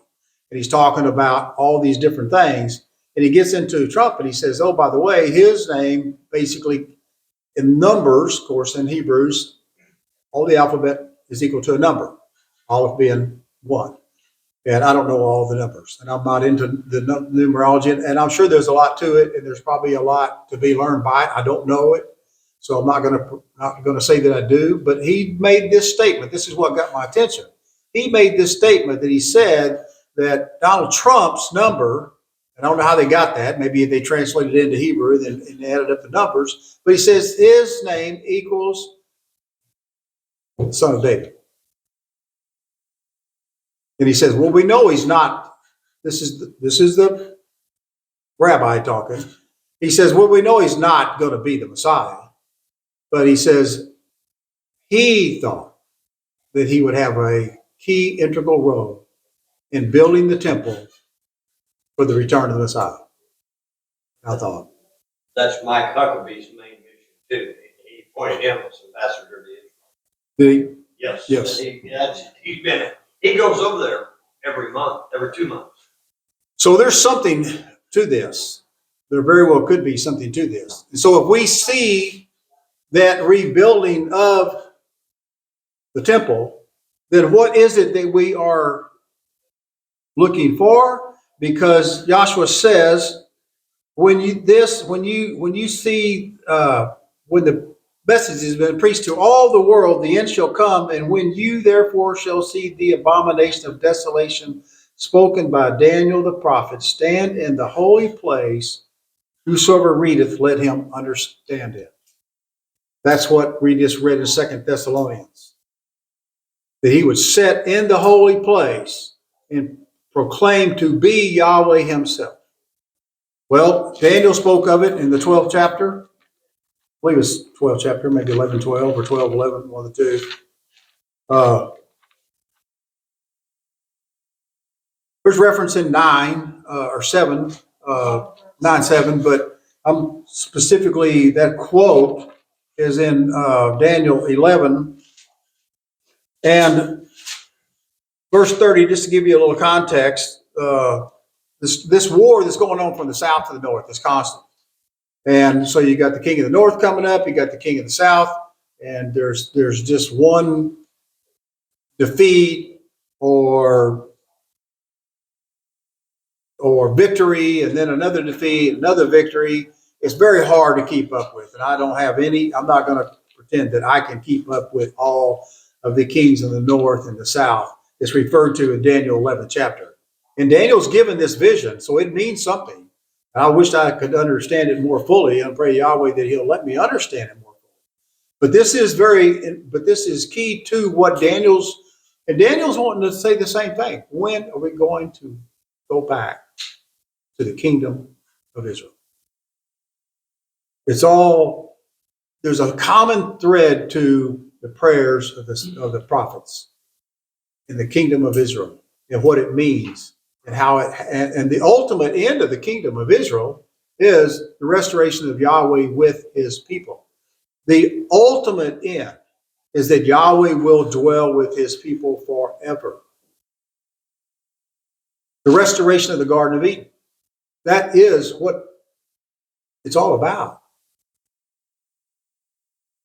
And he's talking about all these different things. And he gets into Trump and he says, oh, by the way, his name basically in numbers, of course, in Hebrews, all the alphabet is equal to a number, Aleph being 1. And I don't know all the numbers, and I'm not into the numerology, and I'm sure there's a lot to it, and there's probably a lot to be learned by it. I don't know it, so I'm not going to say that I do. But he made this statement. This is what got my attention. He made this statement that he said that Donald Trump's number, and I don't know how they got that. Maybe they translated it into Hebrew and added up the numbers. But he says his name equals the Son of David. And he says, well, we know he's not. This is the rabbi talking. He says, well, we know he's not going to be the Messiah. But he says he thought that he would have a key integral role in building the temple for the return of the Messiah. I thought. That's Mike Huckabee's main mission too. He appointed him as ambassador to Israel. Did he? Yes. Yes. He goes over there every 2 months. So there's something to this. There very well could be something to this. And so if we see that rebuilding of the temple, then what is it that we are looking for? Because Joshua says, when you see when the message has been preached to all the world, the end shall come, and when you therefore shall see the abomination of desolation spoken by Daniel the prophet stand in the holy place, whosoever readeth, let him understand it. That's what we just read in 2 Thessalonians. That he would sit in the holy place and proclaim to be Yahweh himself. Well, Daniel spoke of it in the 12th chapter. I believe it's 12th chapter, maybe 11:12 or 12:11, one of the two. There's reference in 9 or 7, 9:7, but I'm specifically, that quote is in Daniel 11 and verse 30. Just to give you a little context, this war that's going on from the south to the north is constant. And so you got the king of the north coming up, you got the king of the south, and there's just one defeat or victory, and then another defeat, another victory. It's very hard to keep up with. And I'm not going to pretend that I can keep up with all of the kings in the north and the south. It's referred to in Daniel 11th chapter. And Daniel's given this vision, so it means something. I wish I could understand it more fully, and pray Yahweh that he'll let me understand it more fully. But this is key to what Daniel's wanting to say the same thing. When are we going to go back to the kingdom of Israel? There's a common thread to the prayers of the prophets in the kingdom of Israel and what it means. And the ultimate end of the kingdom of Israel is the restoration of Yahweh with his people. The ultimate end is that Yahweh will dwell with his people forever. The restoration of the Garden of Eden. That is what it's all about.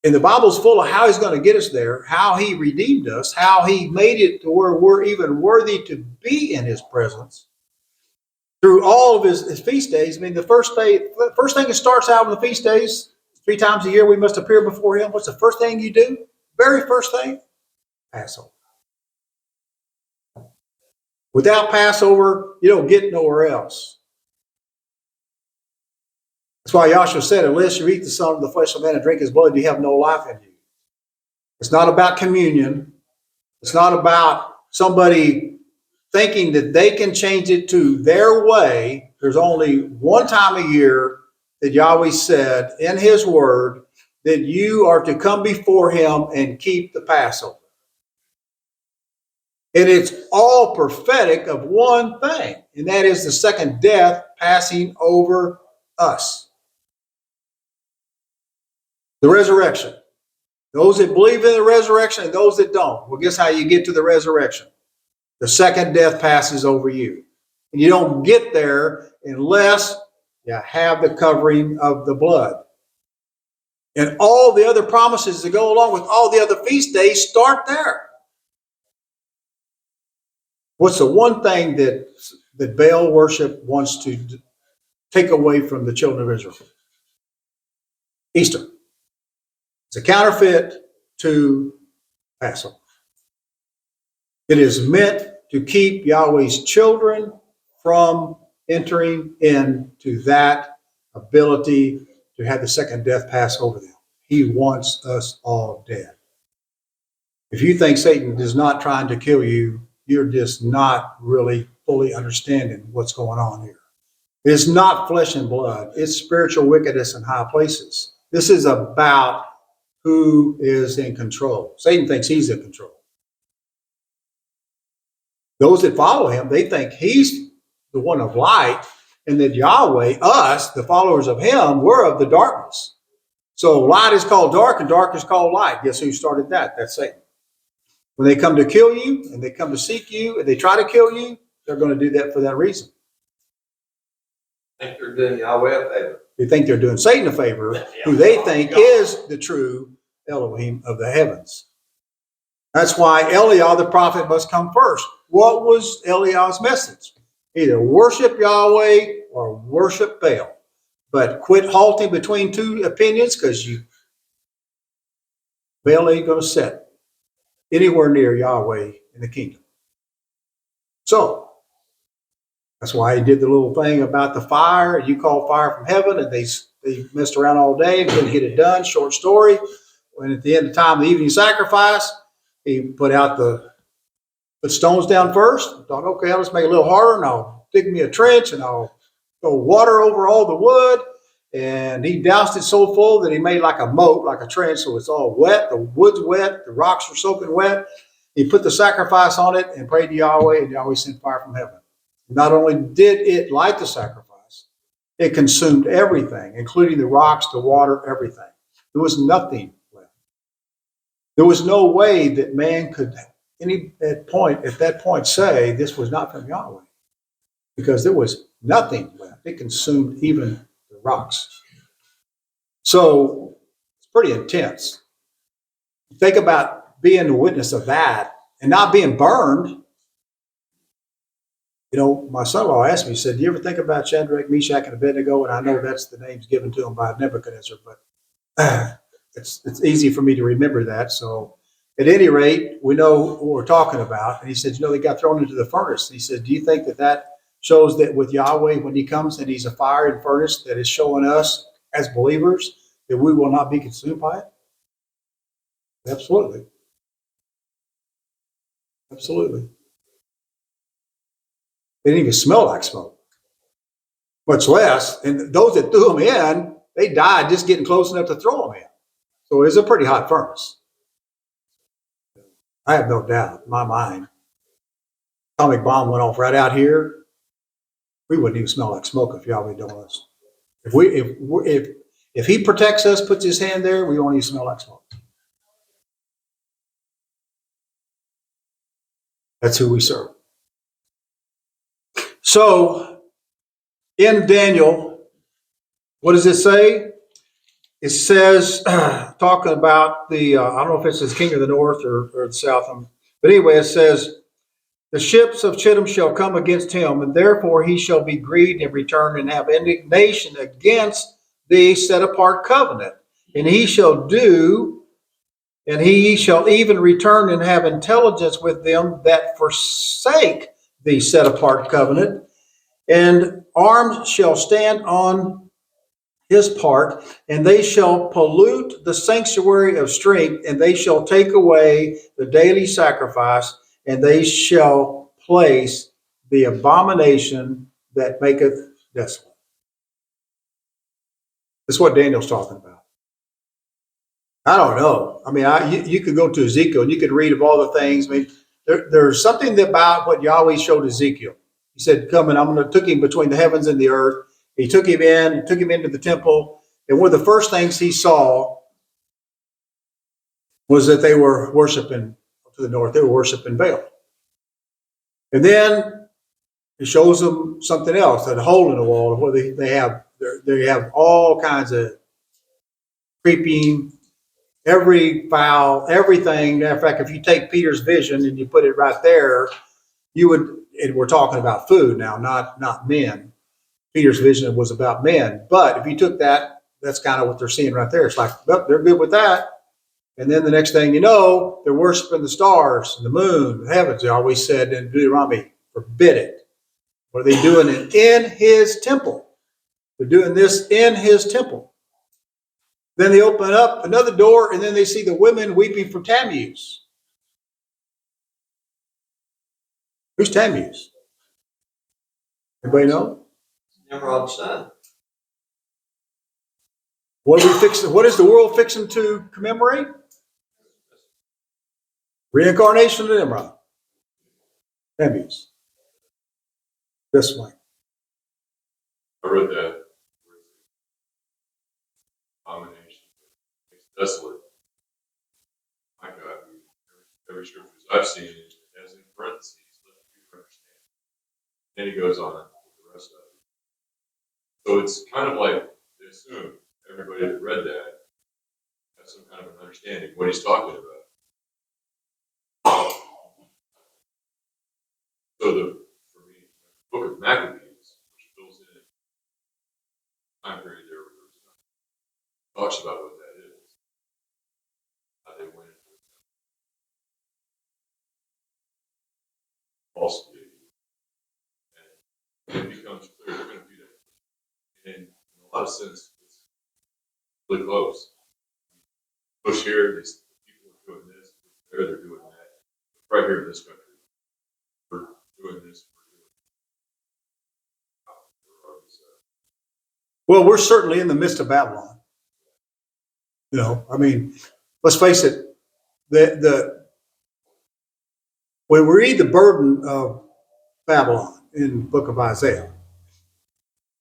And the Bible's full of how he's going to get us there, how he redeemed us, how he made it to where we're even worthy to be in his presence through all of his feast days. I mean, the first thing that starts out with the feast days, 3 times a year we must appear before him. What's the first thing you do? Very first thing? Passover. Without Passover, you don't get nowhere else. That's why Yahshua said, unless you eat the son of the flesh of man and drink his blood, you have no life in you. It's not about communion. It's not about somebody thinking that they can change it to their way. There's only one time a year that Yahweh said in his word that you are to come before him and keep the Passover. And it's all prophetic of one thing, and that is the second death passing over us. The resurrection. Those that believe in the resurrection and those that don't. Well, guess how you get to the resurrection? The second death passes over you. And you don't get there unless you have the covering of the blood. And all the other promises that go along with all the other feast days start there. What's the one thing that Baal worship wants to take away from the children of Israel? Easter. It's a counterfeit to Passover. It is meant to keep Yahweh's children from entering into that ability to have the second death pass over them. He wants us all dead. If you think Satan is not trying to kill you, you're just not really fully understanding what's going on here. It's not flesh and blood. It's spiritual wickedness in high places. This is about who is in control. Satan thinks he's in control. Those that follow him, they think he's the one of light, and that Yahweh, us, the followers of him, we're of the darkness. So light is called dark and dark is called light. Guess who started that? That's Satan. When they come to kill you and they come to seek you and they try to kill you, they're going to do that for that reason. I think they're doing Yahweh a favor. They think they're doing Satan a favor, who they think is the true Elohim of the heavens. That's why Eliah the prophet must come first. What was Eliah's message? Either worship Yahweh or worship Baal. But quit halting between two opinions, because Baal ain't going to sit anywhere near Yahweh in the kingdom. So that's why he did the little thing about the fire. You call fire from heaven, and they messed around all day and couldn't get it done. Short story. When at the end of time, the evening sacrifice, he put stones down first. Thought, okay, I'll just make it a little harder, and I'll dig me a trench, and I'll go water over all the wood. And he doused it so full that he made like a moat, like a trench, so it's all wet. The wood's wet. The rocks are soaking wet. He put the sacrifice on it and prayed to Yahweh, and Yahweh sent fire from heaven. Not only did it light the sacrifice, it consumed everything, including the rocks, the water, everything. There was nothing left. There was no way that man could at that point say this was not from Yahweh, because there was nothing left. It consumed even the rocks. So it's pretty intense. Think about being a witness of that and not being burned. You know, my son-in-law asked me, he said, do you ever think about Shadrach, Meshach, and Abednego? And I know that's the names given to him by Nebuchadnezzar, but it's easy for me to remember that. So at any rate, we know what we're talking about. And he said, they got thrown into the furnace. He said, do you think that shows that with Yahweh, when he comes and he's a fire and furnace, that is showing us as believers that we will not be consumed by it? Absolutely. Absolutely. They didn't even smell like smoke, much less. And those that threw them in, they died just getting close enough to throw them in. So it was a pretty hot furnace. I have no doubt in my mind. Atomic bomb went off right out here. We wouldn't even smell like smoke if Yahweh don't us. If he protects us, puts his hand there, we won't even smell like smoke. That's who we serve. So in Daniel, what does it say? It says, talking about I don't know if it says king of the north or the south, but anyway, it says, the ships of Chittim shall come against him, and therefore he shall be grieved and return and have indignation against the set apart covenant. And he shall even return and have intelligence with them that forsake the set apart covenant, and arms shall stand on his part, and they shall pollute the sanctuary of strength, and they shall take away the daily sacrifice, and they shall place the abomination that maketh desolate. That's what Daniel's talking about. I don't know. I mean, you could go to Ezekiel and you could read of all the things. I mean, there's something about what Yahweh showed Ezekiel. He said, come and I'm going to took him between the heavens and the earth. He took him into the temple. And one of the first things he saw was that they were worshiping to the north. They were worshiping Baal. And then he shows them something else, that hole in the wall where they have all kinds of creeping, every foul, everything. Matter of fact, if you take Peter's vision and you put it right there, and we're talking about food now, not men. Peter's vision was about men. But if you took that, that's kind of what they're seeing right there. It's like, well, they're good with that. And then the next thing you know, they're worshiping the stars and the moon, the heavens. They always said in Deuteronomy, forbid it. What are they doing in his temple? They're doing this in his temple. Then they open up another door, and then they see the women weeping for Tammuz. Who's Tammuz? Anybody know? Nimrod's son. What is the world fixing to commemorate? Reincarnation of Nimrod. Tammuz. This way. I read that. Abomination. It's desolate. My God, every scripture I've seen it has in parentheses, let you understand. Then he goes on with the rest of it. So it's kind of like they assume everybody that read that has some kind of an understanding of what he's talking about. for me, the book of Maccabees, which fills in time period there, where talks about what that is, how they went into falsely, and it becomes clear they're going to do that. And in a lot of sense, it's really close. Push here, these people are doing this, there they're doing that. Right here in this country, we're doing this, we're doing that. Well, we're certainly in the midst of Babylon. You know, I mean, let's face it, when we read the burden of Babylon in the book of Isaiah,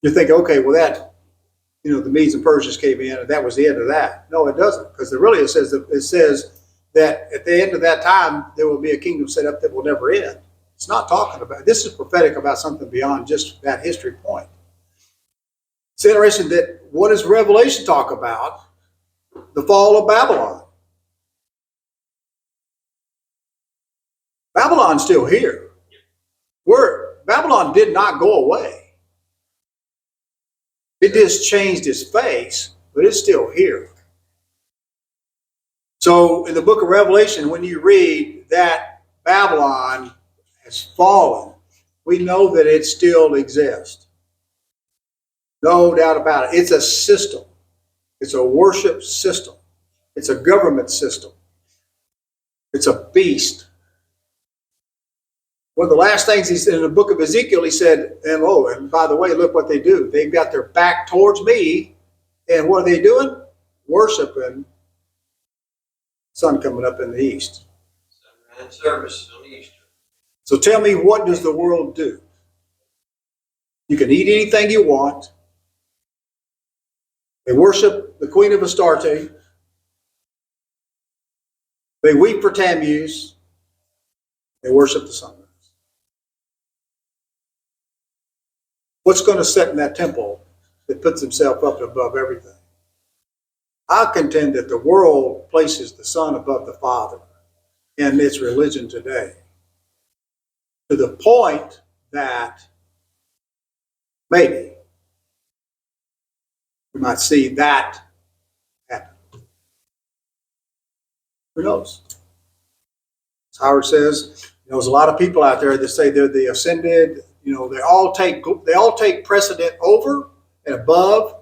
you think, okay, well that, you know, the Medes and Persians came in and that was the end of that. No, it doesn't, because it says that at the end of that time there will be a kingdom set up that will never end. It's not talking about, this is prophetic about something beyond just that history point. It's interesting that what does Revelation talk about? The fall of Babylon. Babylon's still here. Babylon did not go away. It just changed its face, but it's still here. So in the book of Revelation, when you read that Babylon has fallen, we know that it still exists. No doubt about it. It's a system. It's a worship system. It's a government system. It's a beast. One of the last things he said in the book of Ezekiel, he said, and by the way, look what they do. They've got their back towards me, and what are they doing? Worshiping sun coming up in the east. Sunrise service on Easter. So tell me, what does the world do? You can eat anything you want. They worship the Queen of Astarte. They weep for Tammuz. They worship the sunrise. What's going to set in that temple that puts himself up above everything? I contend that the world places the Son above the Father in its religion today, to the point that maybe we might see that happen. Who knows? As Howard says, there's a lot of people out there that say they're the ascended. You know, they all take precedent over and above.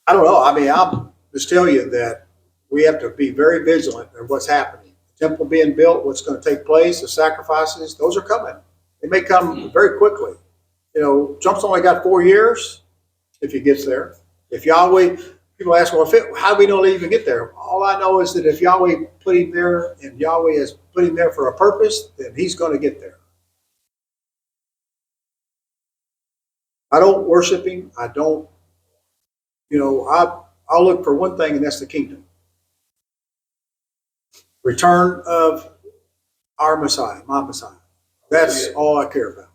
I don't know. I mean, I'll just tell you that we have to be very vigilant of what's happening. The temple being built, what's going to take place, the sacrifices, those are coming. They may come very quickly. You know, Trump's only got 4 years if he gets there. If Yahweh, people ask, well, how do we know they even get there? All I know is that if Yahweh put him there and Yahweh has put him there for a purpose, then he's going to get there. I don't worship him. I don't, you know, I'll look for one thing, and that's the kingdom. Return of our Messiah, my Messiah. That's all I care about.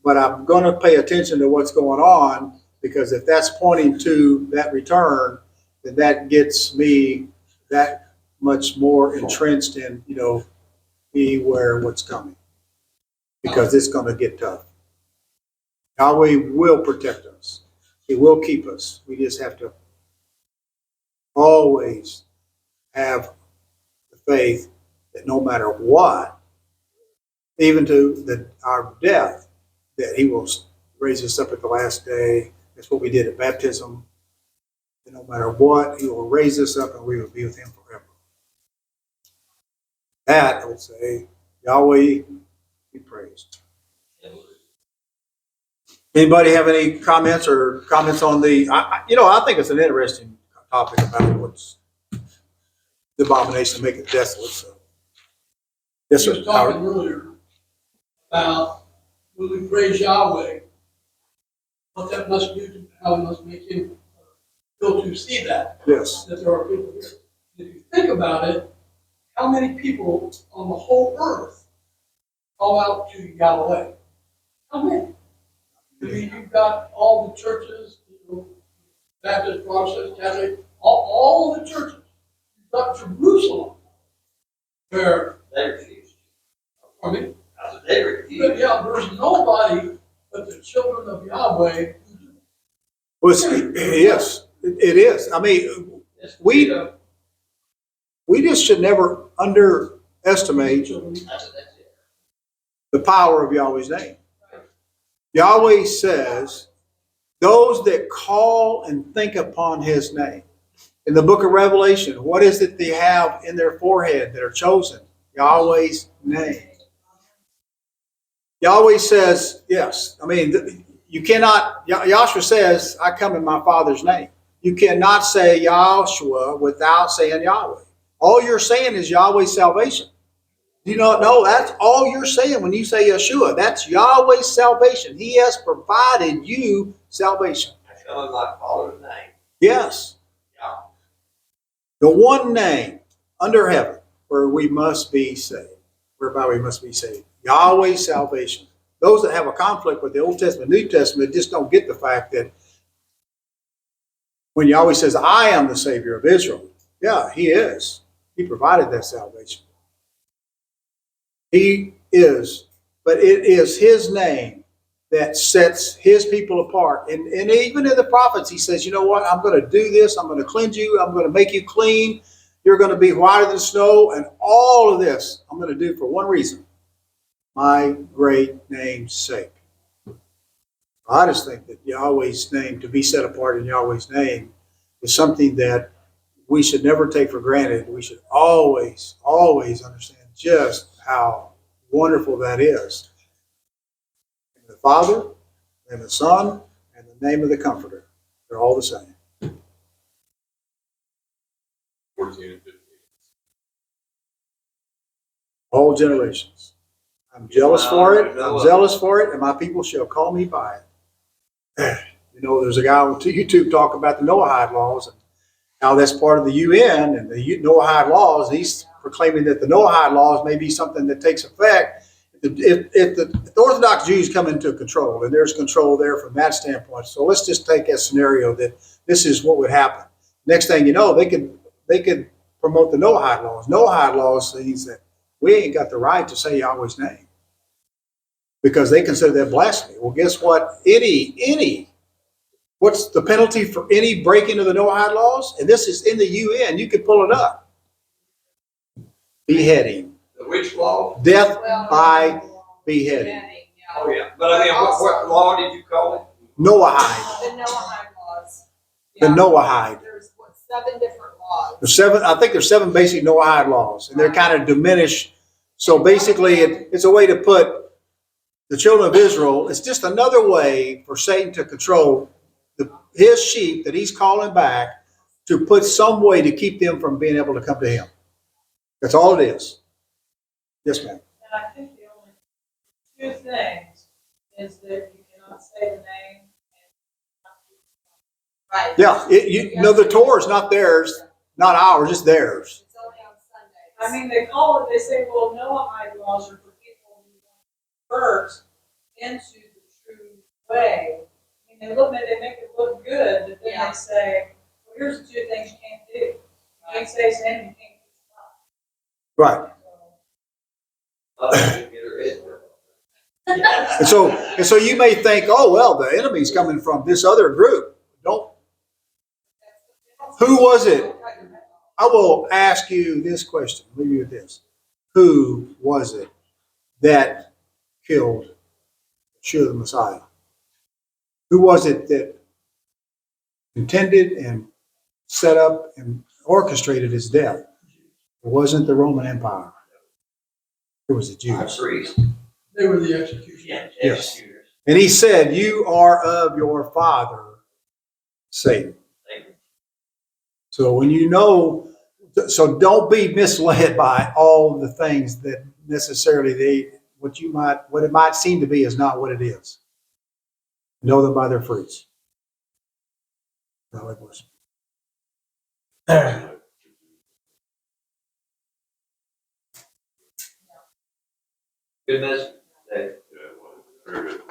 But I'm going to pay attention to what's going on, because if that's pointing to that return, then that gets me that much more entrenched in, you know, beware what's coming, because it's going to get tough. Yahweh will protect us. He will keep us. We just have to always have the faith that no matter what, even to our death, that he will raise us up at the last day. That's what we did at baptism. And no matter what, he will raise us up and we will be with him forever. That, I would say, Yahweh be praised. Anybody have any comments on the, I think it's an interesting topic about what's the abomination to make it desolate. So. Yes, sir. You were talking earlier about when we praise Yahweh, what that must do to how we must make him feel to see that. Yes. That there are people here. If you think about it, how many people on the whole earth call out to Yahweh? How many? I mean, you've got all the churches, Baptist, Protestant, Catholic, all the churches. You've got Jerusalem, where, They refused. I mean, Yeah, there's nobody but the children of Yahweh. Well, yes, it is. I mean, we just should never underestimate the power of Yahweh's name. Yahweh says, those that call and think upon his name. In the book of Revelation, what is it they have in their forehead that are chosen? Yahweh's name. Yahweh says, yes. I mean, you cannot, Yahshua says, I come in my Father's name. You cannot say Yahshua without saying Yahweh. All you're saying is Yahweh's salvation. Do you not know? That's all you're saying when you say Yeshua. That's Yahweh's salvation. He has provided you salvation. I tell him my Father's name. Yes. Yeah. The one name under heaven where we must be saved, whereby we must be saved. Yahweh's salvation. Those that have a conflict with the Old Testament, New Testament, just don't get the fact that when Yahweh says, I am the Savior of Israel, yeah, he is. He provided that salvation. He is, but it is his name that sets his people apart. And even in the prophets, he says, you know what? I'm going to do this. I'm going to cleanse you. I'm going to make you clean. You're going to be whiter than snow. And all of this I'm going to do for one reason. My great name's sake. I just think that Yahweh's name, to be set apart in Yahweh's name, is something that we should never take for granted. We should always, always understand just how wonderful that is. And the Father and the Son and the name of the Comforter, they're all the same. 14 and 15. All generations. I'm jealous for it. I'm zealous for it, and my people shall call me by it. You know, there's a guy on YouTube talk about the Noahide laws and how that's part of the UN and the Noahide laws. He's proclaiming that the Noahide laws may be something that takes effect if the Orthodox Jews come into control, and there's control there from that standpoint. So let's just take a scenario that this is what would happen. Next thing you know, they could promote the Noahide laws. Noahide laws means that we ain't got the right to say Yahweh's name because they consider that blasphemy. Well, guess what? What's the penalty for any breaking of the Noahide laws? And this is in the UN. You can pull it up. Beheading. The which law? Death by beheading. Oh, yeah. But I mean, what law did you call it? Noahide. The Noahide laws. The Yeah. Noahide. There's what, 7 different laws. I think there's 7 basic Noahide laws, and they're kind of diminished. So basically, it's a way to put the children of Israel. It's just another way for Satan to control his sheep that he's calling back, to put some way to keep them from being able to come to him. That's all it is. Yes, ma'am. And I think the only 2 things is that you cannot say the name. Right. Yeah, the Torah is not theirs, not ours, it's theirs. It's only on Sundays. I mean, they say, well, Noahide laws are for people who convert into the true way. I mean, they make it look good, but then Yeah. they say, well, here's the 2 things you can't do. You can't say his name, you can't do stuff. Right. And so you may think, oh, well, the enemy's coming from this other group. Don't. Who was it? I will ask you this question. Leave you with this. Who was it that killed Yeshua the Messiah? Who was it that intended and set up and orchestrated his death? It wasn't the Roman Empire. It was the Jews. They were the executioners. Yes. And he said, you are of your father, Satan. So when you know, so don't be misled by all the things that necessarily what it might seem to be is not what it is. Know them by their fruits. Good Good message. Yeah, well, very good.